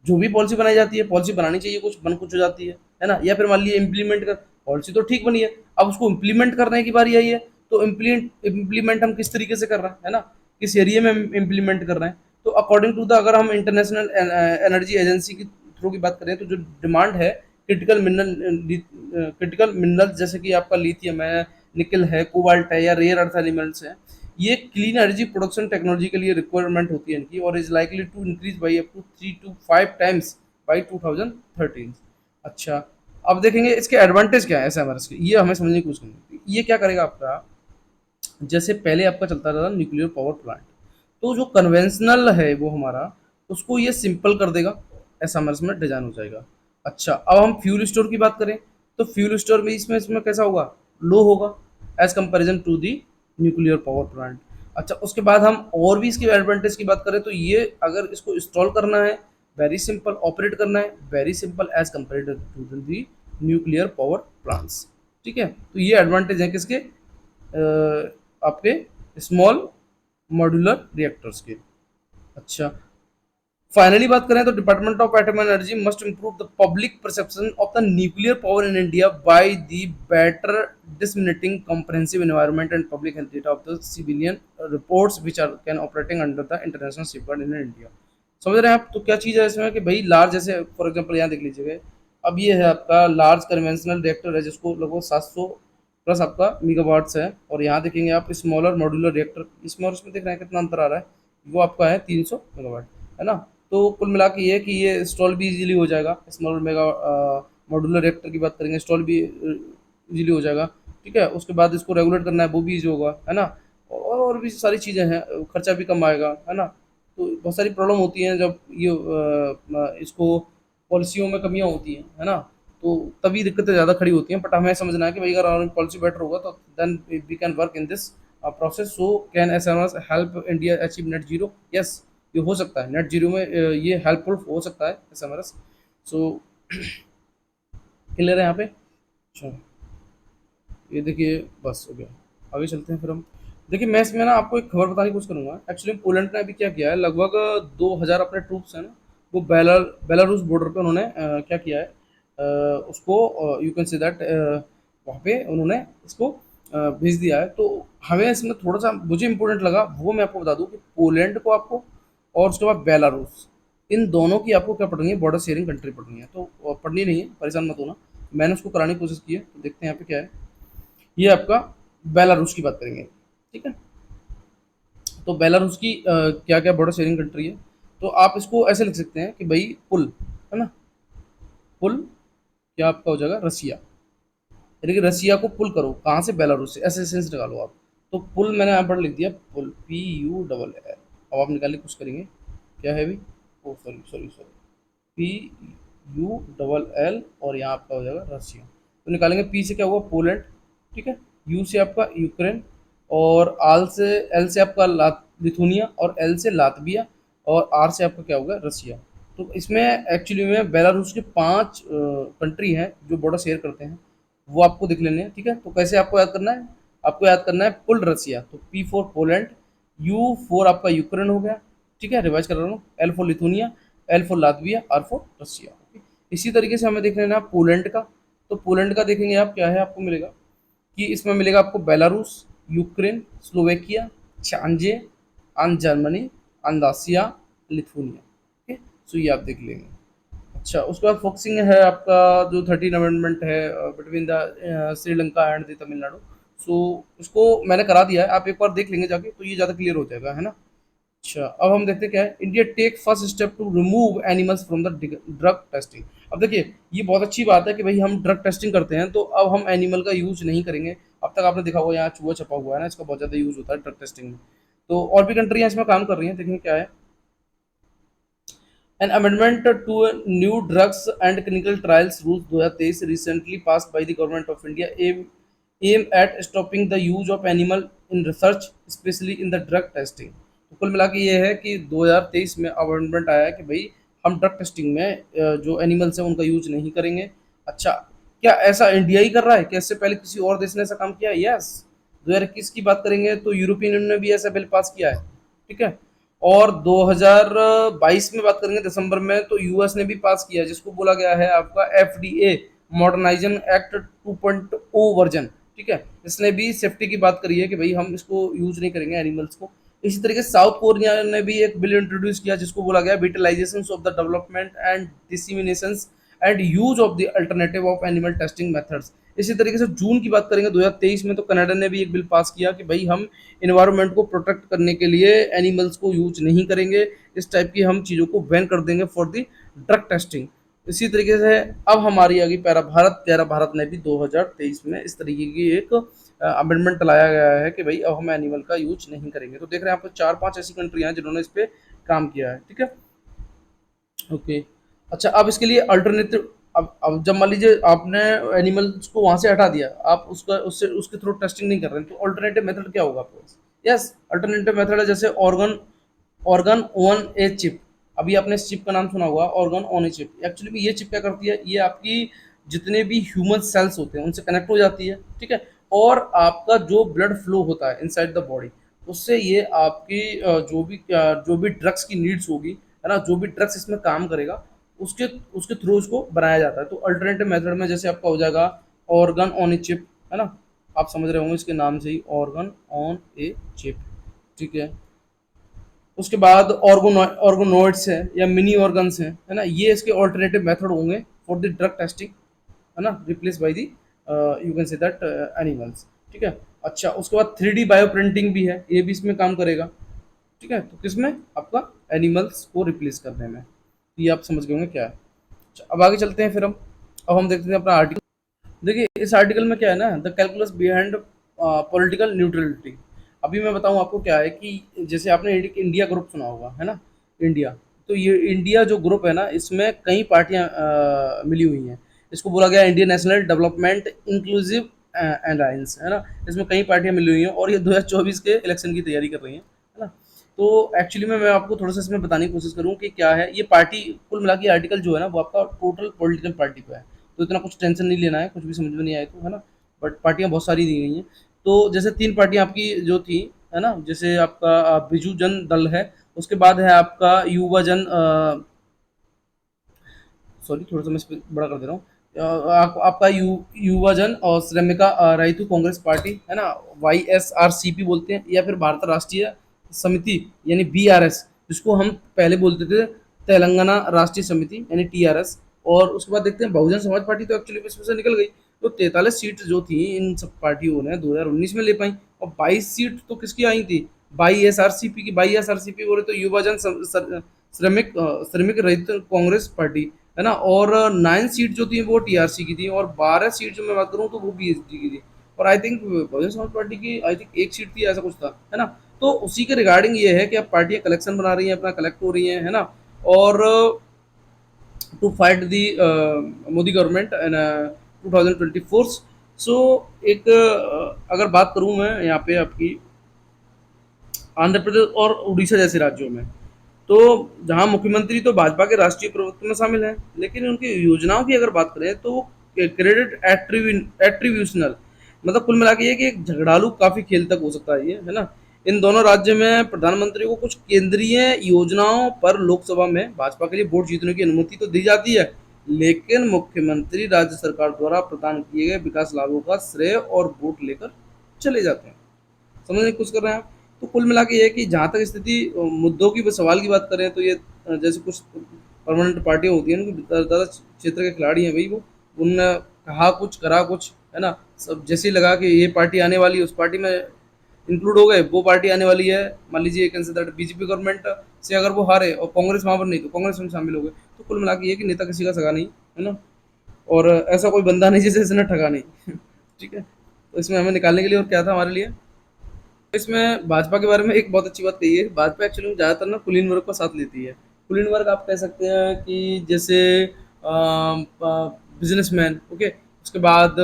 जो भी पॉलिसी बनाई जाती है, पॉलिसी बनानी चाहिए, कुछ हो जाती है ना? या फिर मान लीजिए इम्प्लीमेंट कर, पॉलिसी तो ठीक बनी है, अब उसको इम्प्लीमेंट करने की बारी आई है, तो इम्प्लीमेंट हम किस तरीके से कर रहे हैं, है ना? किस एरिया में हम इम्प्लीमेंट कर रहे हैं। तो अकॉर्डिंग टू द, अगर हम इंटरनेशनल एनर्जी एजेंसी की थ्रू की बात करें, तो जो डिमांड है क्रिटिकल मिनरल जैसे कि आपका लिथियम है, निकल है, कोबाल्ट है, या रेयर अर्थ एलिमेंट्स हैं, ये क्लीन एनर्जी प्रोडक्शन टेक्नोलॉजी के लिए रिक्वायरमेंट होती है इनकी, और is likely to increase by up to 3 to 5 times by 2013। अच्छा, अब देखेंगे इसके एडवांटेज क्या है एसएमआरएस के, ये हमें समझने की कोशिश करनी है। ये क्या करेगा आपका, जैसे पहले आपका चलता था न्यूक्लियर पावर प्लांट, तो जो कन्वेंशनल है वो हमारा, उसको ये सिंपल कर देगा, एसएमआरएस में डिजाइन हो जाएगा। अच्छा, अब हम फ्यूल स्टोर की बात करें, तो फ्यूल स्टोर में इसमें कैसा होगा, लो होगा as comparison to the nuclear power plant. अच्छा, उसके बाद हम और भी इसकी एडवांटेज की बात करें, तो ये अगर इसको इंस्टॉल करना है वेरी सिंपल, ऑपरेट करना है very simple as compare to the nuclear power plants. ठीक है, तो ये एडवांटेज है किसके, आपके स्मॉल मॉड्यूलर रिएक्टर्स के। अच्छा, फाइनली बात करें तो department of atom energy must improve the public perception of the nuclear power in India by the better disseminating comprehensive environment and public health data of the civilian reports which are can operating under the international safeguard in India। समझ रहे हैं आप? तो क्या चीज़ है इसमें कि भाई लार्ज, जैसे फॉर एग्जांपल यहाँ देख लीजिएगा, अब ये है आपका लार्ज कन्वेंशनल रिएक्टर है जिसको लगभग 700 प्लस आपका मेगावाट्स है, और यहाँ देखेंगे आप स्मॉलर मॉड्यूलर रिएक्टर, इसमें और इसमें देख रहे हैं कितना अंतर आ रहा है, वो आपका है 300 मेगावाट, है ना? तो कुल मिला के ये कि ये इंस्टॉल भी इजीली हो जाएगा, स्मॉल मेगा मॉड्यूलर रिएक्टर की बात करेंगे, इंस्टॉल भी इजीली हो जाएगा। ठीक है, उसके बाद इसको रेगुलेट करना है वो भी इजी होगा, है ना? और भी सारी चीज़ें हैं, खर्चा भी कम आएगा, है ना? तो बहुत सारी प्रॉब्लम होती हैं जब ये इसको पॉलिसियों में कमियां होती हैं, है ना? तो तभी दिक्कतें ज़्यादा खड़ी होती हैं, बट हमें समझना है कि भाई अगर पॉलिसी बेटर होगा तो then we can work in this process. So can S M S help India achieve net zero? Yes, ये हो सकता है नेट जीरो में, ये हेल्पफुल हो सकता है S M S. So clear है यहाँ पे? अच्छा, ये देखिए बस हो गया, आगे चलते हैं फिर हम। देखिए, मैं इसमें ना आपको एक खबर बताने की कोशिश करूंगा। एक्चुअली पोलैंड ने अभी क्या किया है, लगभग 2000 अपने ट्रूप्स हैं ना, वो बेलारूस बॉर्डर पे उन्होंने क्या किया है, उसको यू कैन से दैट वहाँ पे उन्होंने इसको भेज दिया है। तो हमें इसमें थोड़ा सा मुझे इंपॉर्टेंट लगा, वो मैं आपको बता दूं कि पोलैंड को आपको, और उसके बाद बेलारूस, इन दोनों की आपको क्या पड़ रही है, बॉर्डर शेयरिंग कंट्री पड़ रही है। तो पढ़नी नहीं है, परेशान मत होना, मैंने उसको कराने की कोशिश की है, तो देखते हैं यहाँ पे क्या है। ये आपका बेलारूस की बात करेंगे, ठीक है? तो बेलारूस की क्या क्या बॉर्डर शेयरिंग कंट्री है, तो आप इसको ऐसे लिख सकते हैं कि भाई पुल, है ना? पुल क्या आपका हो जाएगा, रसिया, यानी कि रसिया को पुल करो कहाँ से, बेलारूस से, ऐसे सेंस निकालो आप। तो पुल मैंने यहाँ पर लिख दिया, पुल PULL। अब आप निकालने की कोशिश करेंगे, क्या है भी, ओ सॉरी सॉरी सॉरी, PULL, और यहाँ आपका हो जाएगा रसिया। तो निकालेंगे, पी से क्या हुआ, पोलैंड, ठीक है, यू से आपका यूक्रेन, और आल से, एल से आपका लिथुनिया, और एल से लातविया, और आर से आपका क्या होगा, रसिया। तो इसमें एक्चुअली में बेलारूस के 5 कंट्री हैं जो बॉर्डर शेयर करते हैं, वो आपको देख लेने हैं। ठीक है, तो कैसे आपको याद करना है, आपको याद करना है पुल रसिया, तो P for Poland, U for आपका यूक्रेन हो गया, ठीक है, रिवाइज कर रहा हूँ, L for Lithuania, L for Latvia, R for Russia. इसी तरीके से हमें देख लेना है पोलैंड का। तो पोलैंड का देखेंगे आप, क्या है आपको मिलेगा कि इसमें मिलेगा आपको बेलारूस, यूक्रेन, स्लोवेकिया, चांजे, अन जर्मनी, अंदासिया, लिथुनिया। ठीक है, सो ये आप देख लेंगे। अच्छा, उसके बाद फोकसिंग है आपका जो 13 अमेंडमेंट है between the Sri Lanka and the Tamil Nadu. सो इसको मैंने करा दिया है, आप एक बार देख लेंगे जाके, तो ये ज़्यादा क्लियर हो जाएगा, है ना? अच्छा, अब हम देखते हैं क्या है, India take first step to remove animals from the drug testing. अब देखिए, ये बहुत अच्छी बात है कि भाई हम ड्रग टेस्टिंग करते हैं, तो अब हम एनिमल का यूज नहीं करेंगे। अब तक आपने देखा होगा यहाँ चूहा छपा हुआ है ना, इसका बहुत ज़्यादा यूज होता है ड्रग टेस्टिंग में। तो और भी कंट्रियाँ इसमें काम कर रही हैं, देखेंगे क्या है। An amendment to new drugs and clinical trials rules 2023 recently passed by the government of India aim at stopping the use of animal in research, especially in the drug testing। तो कुल मिला के ये है कि 2023 में अमेंडमेंट आया है कि भाई हम ड्रग टेस्टिंग में जो एनिमल्स हैं उनका यूज नहीं करेंगे। अच्छा, क्या ऐसा इंडिया ही कर रहा है, क्या इससे पहले किसी और देश ने ऐसा काम किया है? यस, 2021 की बात करेंगे तो यूरोपियन यूनियन ने भी ऐसा बिल पास किया है, ठीक है। और 2022 में बात करेंगे दिसंबर में, तो यूएस ने भी पास किया जिसको बोला गया है आपका एफडीए, मॉडर्नाइजेशन एक्ट 2.0 वर्जन। ठीक है, इसने भी सेफ्टी की बात करी है कि भाई हम इसको यूज नहीं करेंगे एनिमल्स को। इसी तरीके से साउथ कोरिया ने भी एक बिल इंट्रोड्यूस किया जिसको बोला गया utilization of the development and dissemination and use of the alternative of animal testing methods. इसी तरीके से जून की बात करेंगे 2023 में, तो कनाडा ने भी एक बिल पास किया कि भाई हम इन्वायरमेंट को प्रोटेक्ट करने के लिए एनिमल्स को यूज नहीं करेंगे, इस टाइप की हम चीज़ों को बैन कर देंगे फॉर द ड्रग टेस्टिंग। इसी तरीके से अब हमारी आ गई प्यारा भारत ने भी 2023 में इस तरीके की एक अमेंडमेंट लाया गया है कि भाई अब हम एनिमल का यूज नहीं करेंगे। तो देख रहे हैं आप 4-5 ऐसी कंट्री हैं जिन्होंने इस पे काम किया है। ठीक है, ओके। अच्छा, अब इसके लिए अल्टरनेटिव, अब जब मान लीजिए आपने एनिमल्स को वहां से हटा दिया, आप उसका उससे उसके थ्रू टेस्टिंग नहीं कर रहे हैं, तो अल्टरनेटिव मेथड क्या होगा आपके पास? यस, अल्टरनेटिव मेथड है जैसे organ organ on a chip. अभी आपने इस चिप का नाम सुना होगा, organ on a chip. Actually में ये चिप क्या करती है, ये आपकी जितने भी ह्यूमन सेल्स होते हैं उनसे कनेक्ट हो जाती है। ठीक है, और आपका जो ब्लड फ्लो होता है इनसाइड द बॉडी, उससे ये आपकी जो भी ड्रग्स की नीड्स होगी, है ना, जो भी ड्रग्स इसमें काम करेगा, उसके उसके थ्रू इसको बनाया जाता है। तो अल्टरनेटिव मेथड में जैसे आपका हो जाएगा ऑर्गन ऑन ए चिप, है ना, आप समझ रहे होंगे इसके नाम से ही, ऑर्गन ऑन ए चिप। ठीक है, उसके बाद ऑर्गोनोइड्स है या मिनी ऑर्गन्स हैं, है ना, ये इसके ऑल्टरनेटिव मेथड होंगे फॉर द ड्रग टेस्टिंग, है ना, replace by the you can say that animals. ठीक है, अच्छा, उसके बाद 3D बायो प्रिंटिंग भी है, ये भी इसमें काम करेगा। ठीक है, तो किसमें, आपका एनिमल्स को रिप्लेस करने में। ये आप समझ गए होंगे क्या है। अच्छा, अब आगे चलते हैं फिर हम। अब हम देखते हैं अपना आर्टिकल। देखिए इस आर्टिकल में क्या है ना, the calculus behind political neutrality. अभी मैं बताऊं आपको क्या है कि जैसे आपने इंडिया ग्रुप सुना होगा, है ना, इंडिया। तो ये इंडिया जो ग्रुप है ना, इसमें कई पार्टियां मिली हुई हैं। इसको बोला गया Indian national development inclusive alliance, है ना। इसमें कई पार्टियां मिली हुई हैं और ये 2024 के इलेक्शन की तैयारी कर रही हैं, है ना। तो एक्चुअली में मैं आपको थोड़ा सा इसमें बताने की कोशिश करूँ कि क्या है ये पार्टी। कुल मिला के आर्टिकल जो है ना, वो आपका टोटल पॉलिटिकल पार्टी पे है। तो इतना कुछ टेंशन नहीं लेना है, कुछ भी समझ में नहीं आए तो, है ना। बट पार्टियां बहुत सारी दी गई हैं। तो जैसे 3 पार्टियां आपकी जो थी, है ना, जैसे आपका बिजू जन दल है, उसके बाद है आपका युवा जन, सॉरी थोड़ा सा मैं इस पे बड़ा कर दे रहा हूँ, आपका युवा जन और श्रमिका रैयतु कांग्रेस पार्टी, है ना, YSRCP बोलते हैं, या फिर भारत राष्ट्रीय समिति यानी BRS, जिसको हम पहले बोलते थे तेलंगाना राष्ट्रीय समिति यानी TRS। और उसके बाद देखते हैं बहुजन समाज पार्टी, तो एक्चुअली इसमें से निकल गई। तो 43 सीट जो थी इन सब पार्टियों ने 2019 में ले पाई, और 22 सीट तो किसकी आई थी, YSRCP की। YSRCP बोले तो युवा जन श्रमिक रहित कांग्रेस पार्टी, है ना। और 9 सीट जो थी वो TRC की थी, और 12 सीट जो मैं बात करूँ तो वो BSG की थी। और I think Bahujan Samaj party की आई थिंक 1 सीट थी, ऐसा कुछ था, है ना। तो उसी के रिगार्डिंग ये है कि अब पार्टियां कलेक्शन बना रही हैं, अपना कलेक्ट हो रही हैं, है ना। और to fight the Modi government in 2024। So एक अगर बात करूं मैं यहाँ पे आपकी आंध्र प्रदेश और उड़ीसा जैसे राज्यों में, तो जहाँ मुख्यमंत्री तो भाजपा के राष्ट्रीय प्रवक्ता में शामिल हैं, लेकिन उनकी योजनाओं की अगर बात करें तो वो क्रेडिट एट्रीब्यूशनल, मतलब कुल मिला के ये कि एक झगड़ालू काफी खेल तक हो सकता है ये, है ना। इन दोनों राज्य में प्रधानमंत्री को कुछ केंद्रीय योजनाओं पर लोकसभा में भाजपा के लिए वोट जीतने की अनुमति तो दी जाती है, लेकिन मुख्यमंत्री राज्य सरकार द्वारा प्रदान किए गए विकास लाभों का श्रेय और वोट लेकर चले जाते हैं। समझने की कोशिश कर रहे हैं आप। तो कुल मिला के ये है कि जहाँ तक स्थिति मुद्दों की सवाल की बात करें, तो ये जैसे कुछ परमानेंट पार्टियां होती हैं, उनकी ज़्यादा क्षेत्र के खिलाड़ी हैं भाई वो, उनने कहा कुछ करा कुछ, है ना। सब जैसे ही लगा कि ये पार्टी आने वाली है उस पार्टी में इंक्लूड हो गए, वो पार्टी आने वाली है, मान लीजिए can say that BJP government से अगर वो हारे और कांग्रेस वहाँ पर नहीं, तो कांग्रेस में शामिल हो गए। तो कुल मिला के ये कि नेता किसी का सगा नहीं, है ना। और ऐसा कोई बंदा नहीं जिसे इसने ठगा नहीं। ठीक है, तो इसमें हमें निकालने के लिए और क्या था हमारे लिए। इसमें भाजपा के बारे में एक बहुत अच्छी बात कही है, भाजपा एक्चुअली में ज़्यादातर ना कुलीन वर्ग का साथ लेती है। कुलीन वर्ग आप कह सकते हैं कि जैसे बिजनेसमैन, ओके, उसके बाद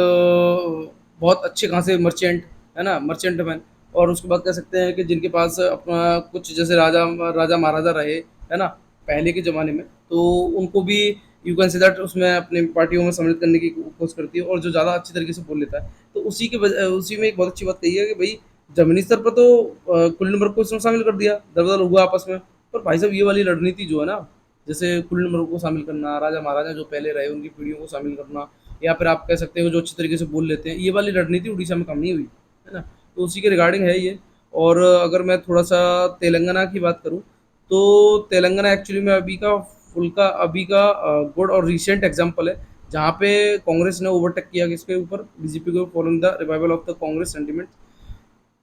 बहुत अच्छे खासे मर्चेंट, है ना, मर्चेंट मैन। और उसके बाद कह सकते हैं कि जिनके पास अपना कुछ जैसे राजा राजा महाराजा रहे, है ना, पहले के ज़माने में, तो उनको भी यू कैन से दैट उसमें अपनी पार्टियों में सम्मिलित करने की कोशिश करती है, और जो ज़्यादा अच्छी तरीके से बोल लेता है। तो उसी में एक बहुत अच्छी बात कही है कि भाई जमीनी स्तर पर तो कुल नंबर को इसमें शामिल कर दिया, दरबदल हुआ आपस में। पर भाई साहब ये वाली रणनीति जो है ना, जैसे कुल नंबर को शामिल करना, राजा महाराजा जो पहले रहे उनकी पीढ़ियों को शामिल करना, या फिर आप कह सकते हो जो अच्छी तरीके से बोल लेते हैं, ये वाली रणनीति उड़ीसा में कम नहीं हुई, है ना? तो उसी के रिगार्डिंग है ये। और अगर मैं थोड़ा सा तेलंगाना की बात करूँ, तो तेलंगाना एक्चुअली में अभी का गुड और रिसेंट एग्जाम्पल है, जहाँ पे कांग्रेस ने ओवरटेक किया किसके ऊपर, बीजेपी को, following the revival of the Congress sentiment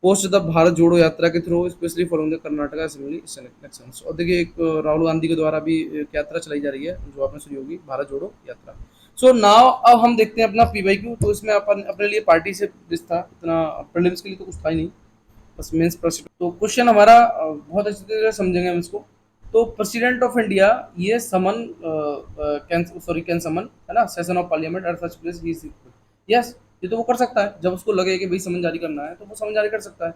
post the Bharat जोड़ो यात्रा के through, specially following the Karnataka assembly elections. और देखिए एक राहुल गांधी के द्वारा भी एक यात्रा चलाई जा रही है जो आपने सुनी होगी, भारत जोड़ो यात्रा। सो नाउ अब हम देखते हैं अपना पीवाईक्यू। तो इसमें अपन अपने लिए पार्टी से दिस था, इतना प्रीलिम्स के लिए तो कुछ था ही नहीं, बस मेंस प्रेसिडेंट। तो क्वेश्चन हमारा बहुत अच्छी तरह से समझेंगे हम इसको। तो प्रेसिडेंट ऑफ इंडिया ये समन कैन समन, है ना, session of parliament at such place he is. Yes, ये तो वो कर सकता है, जब उसको लगे कि भाई समन जारी करना है तो वो समन जारी कर सकता है।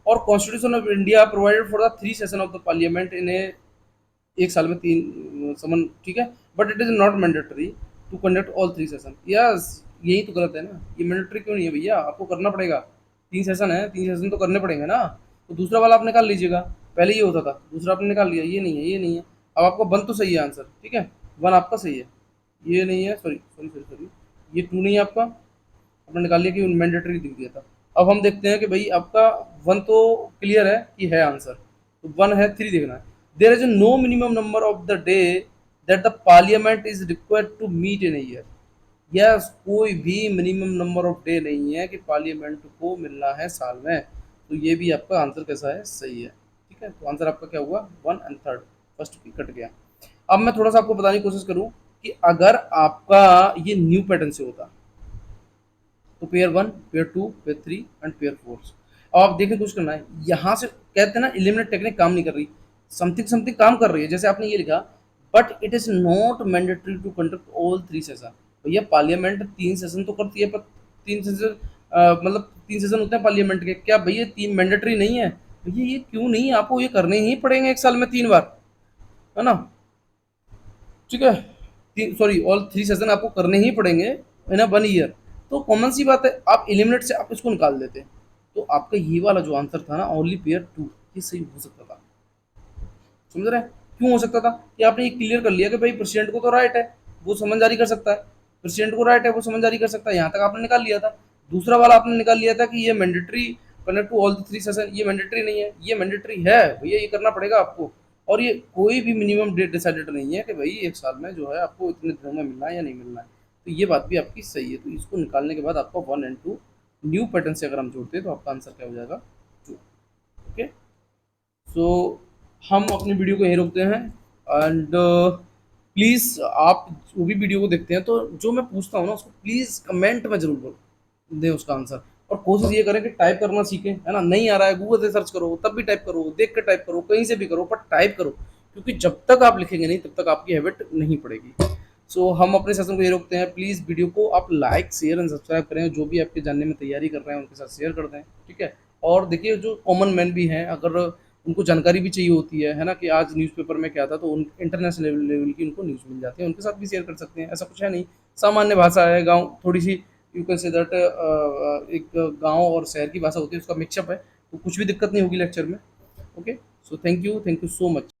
और constitution of India provided for the 3 session of the parliament in a, एक साल में 3 समन, ठीक है। But it is not mandatory to conduct all 3 session. Yes, यही तो गलत है ना, ये मैंडेटरी क्यों नहीं है भैया, आपको करना पड़ेगा। 3 सेशन है, 3 सेशन तो करने पड़ेंगे ना। तो दूसरा वाला आप निकाल लीजिएगा, पहले ये होता था, दूसरा आपने निकाल लिया, ये नहीं है, ये नहीं है। अब आपका वन तो सही है आंसर, ठीक है, वन आपका सही है, ये नहीं है, सॉरी सॉरी सॉरी सॉरी, ये टू नहीं है आपका, आपने निकाल लिया कि मैंडेटरी दिख दिया था। अब हम देखते हैं कि भाई आपका वन तो क्लियर है कि है आंसर, तो वन है, थ्री देखना है। There is no minimum number of the day that the parliament is required to meet in year. Yes, कोई भी मिनिमम नंबर ऑफ डे नहीं है कि पार्लियामेंट को मिलना है साल में। तो ये भी आपका आंसर कैसा है, सही है, ठीक है। तो आंसर आपका क्या हुआ, वन एंड थर्ड, फर्स्ट भी कट गया। अब मैं थोड़ा सा आपको बताने की कोशिश करूं कि अगर आपका ये न्यू पैटर्न से होता, तो pair one, pair two, pair three and pair four. अब आप देखने कुछ करना है, यहाँ से कहते हैं ना एलिमिनेट टेक्निक काम नहीं कर रही, समथिंग समथिंग काम कर रही है। जैसे आपने ये लिखा, but it is not mandatory to conduct all 3 session. भैया पार्लियामेंट 3 सेशन तो करती है, पर 3 सेशन मतलब 3 सेशन होते हैं पार्लियामेंट के, क्या भैया 3 मैंडेटरी नहीं है? भैया ये क्यों नहीं, आपको ये करने ही पड़ेंगे एक साल में 3 बार, है ना, ठीक है। सॉरी, ऑल 3 सेशन आपको करने ही पड़ेंगे इन अ 1 ईयर। तो कॉमन सी बात है, आप एलिमिनेट से आप इसको निकाल देते। तो आपका ये वाला जो आंसर था ना, ओनली पेयर टू, ये सही हो सकता था। समझ रहे हैं क्यों हो सकता था? कि आपने ये क्लियर कर लिया कि भाई प्रेसिडेंट को तो राइट है, वो समन जारी कर सकता है, प्रेसिडेंट को राइट है, वो समन जारी कर सकता है, यहाँ तक आपने निकाल लिया था। दूसरा वाला आपने निकाल लिया था कि ये mandatory connect to all the 3 session, ये मैंडेटरी नहीं है, ये मैंडेटरी है भैया, ये करना पड़ेगा आपको। और ये कोई भी मिनिमम डेट डिसाइडेड नहीं है कि भाई एक साल में जो है आपको इतने दिनों में मिलना है या नहीं मिलना है। तो ये बात भी आपकी सही है। तो इसको निकालने के बाद आपका one and two new pattern से अगर हम जोड़ते हैं तो आपका आंसर क्या हो जाएगा, टू। ओके, सो हम अपनी वीडियो को यहीं रोकते हैं। एंड प्लीज़ आप जो भी वीडियो को देखते हैं, तो जो मैं पूछता हूँ ना उसको प्लीज़ कमेंट में ज़रूर दें उसका आंसर। और कोशिश ये करें कि टाइप करना सीखें, है ना। नहीं आ रहा है, गूगल से सर्च करो, तब भी टाइप करो, देख कर टाइप करो, कहीं से भी करो, पर टाइप करो, क्योंकि जब तक आप लिखेंगे नहीं तब तक आपकी हैबिट नहीं पड़ेगी। सो हम अपने सेशन को ये रोकते हैं। प्लीज़ वीडियो को आप लाइक, शेयर एंड सब्सक्राइब करें, जो भी आपके जानने में तैयारी कर रहे हैं उनके साथ शेयर कर दें, ठीक है। और देखिए जो कॉमन मैन भी हैं, अगर उनको जानकारी भी चाहिए होती है ना, कि आज न्यूज़पेपर में क्या था, तो उन इंटरनेशनल लेवल की उनको न्यूज़ मिल जाती है, उनके साथ भी शेयर कर सकते हैं, ऐसा कुछ है नहीं। सामान्य भाषा है, गाँव थोड़ी सी, यू कैन से दैट, एक गांव और शहर की भाषा होती है, उसका मिक्सअप है, तो कुछ भी दिक्कत नहीं होगी लेक्चर में। Okay, so thank you so much.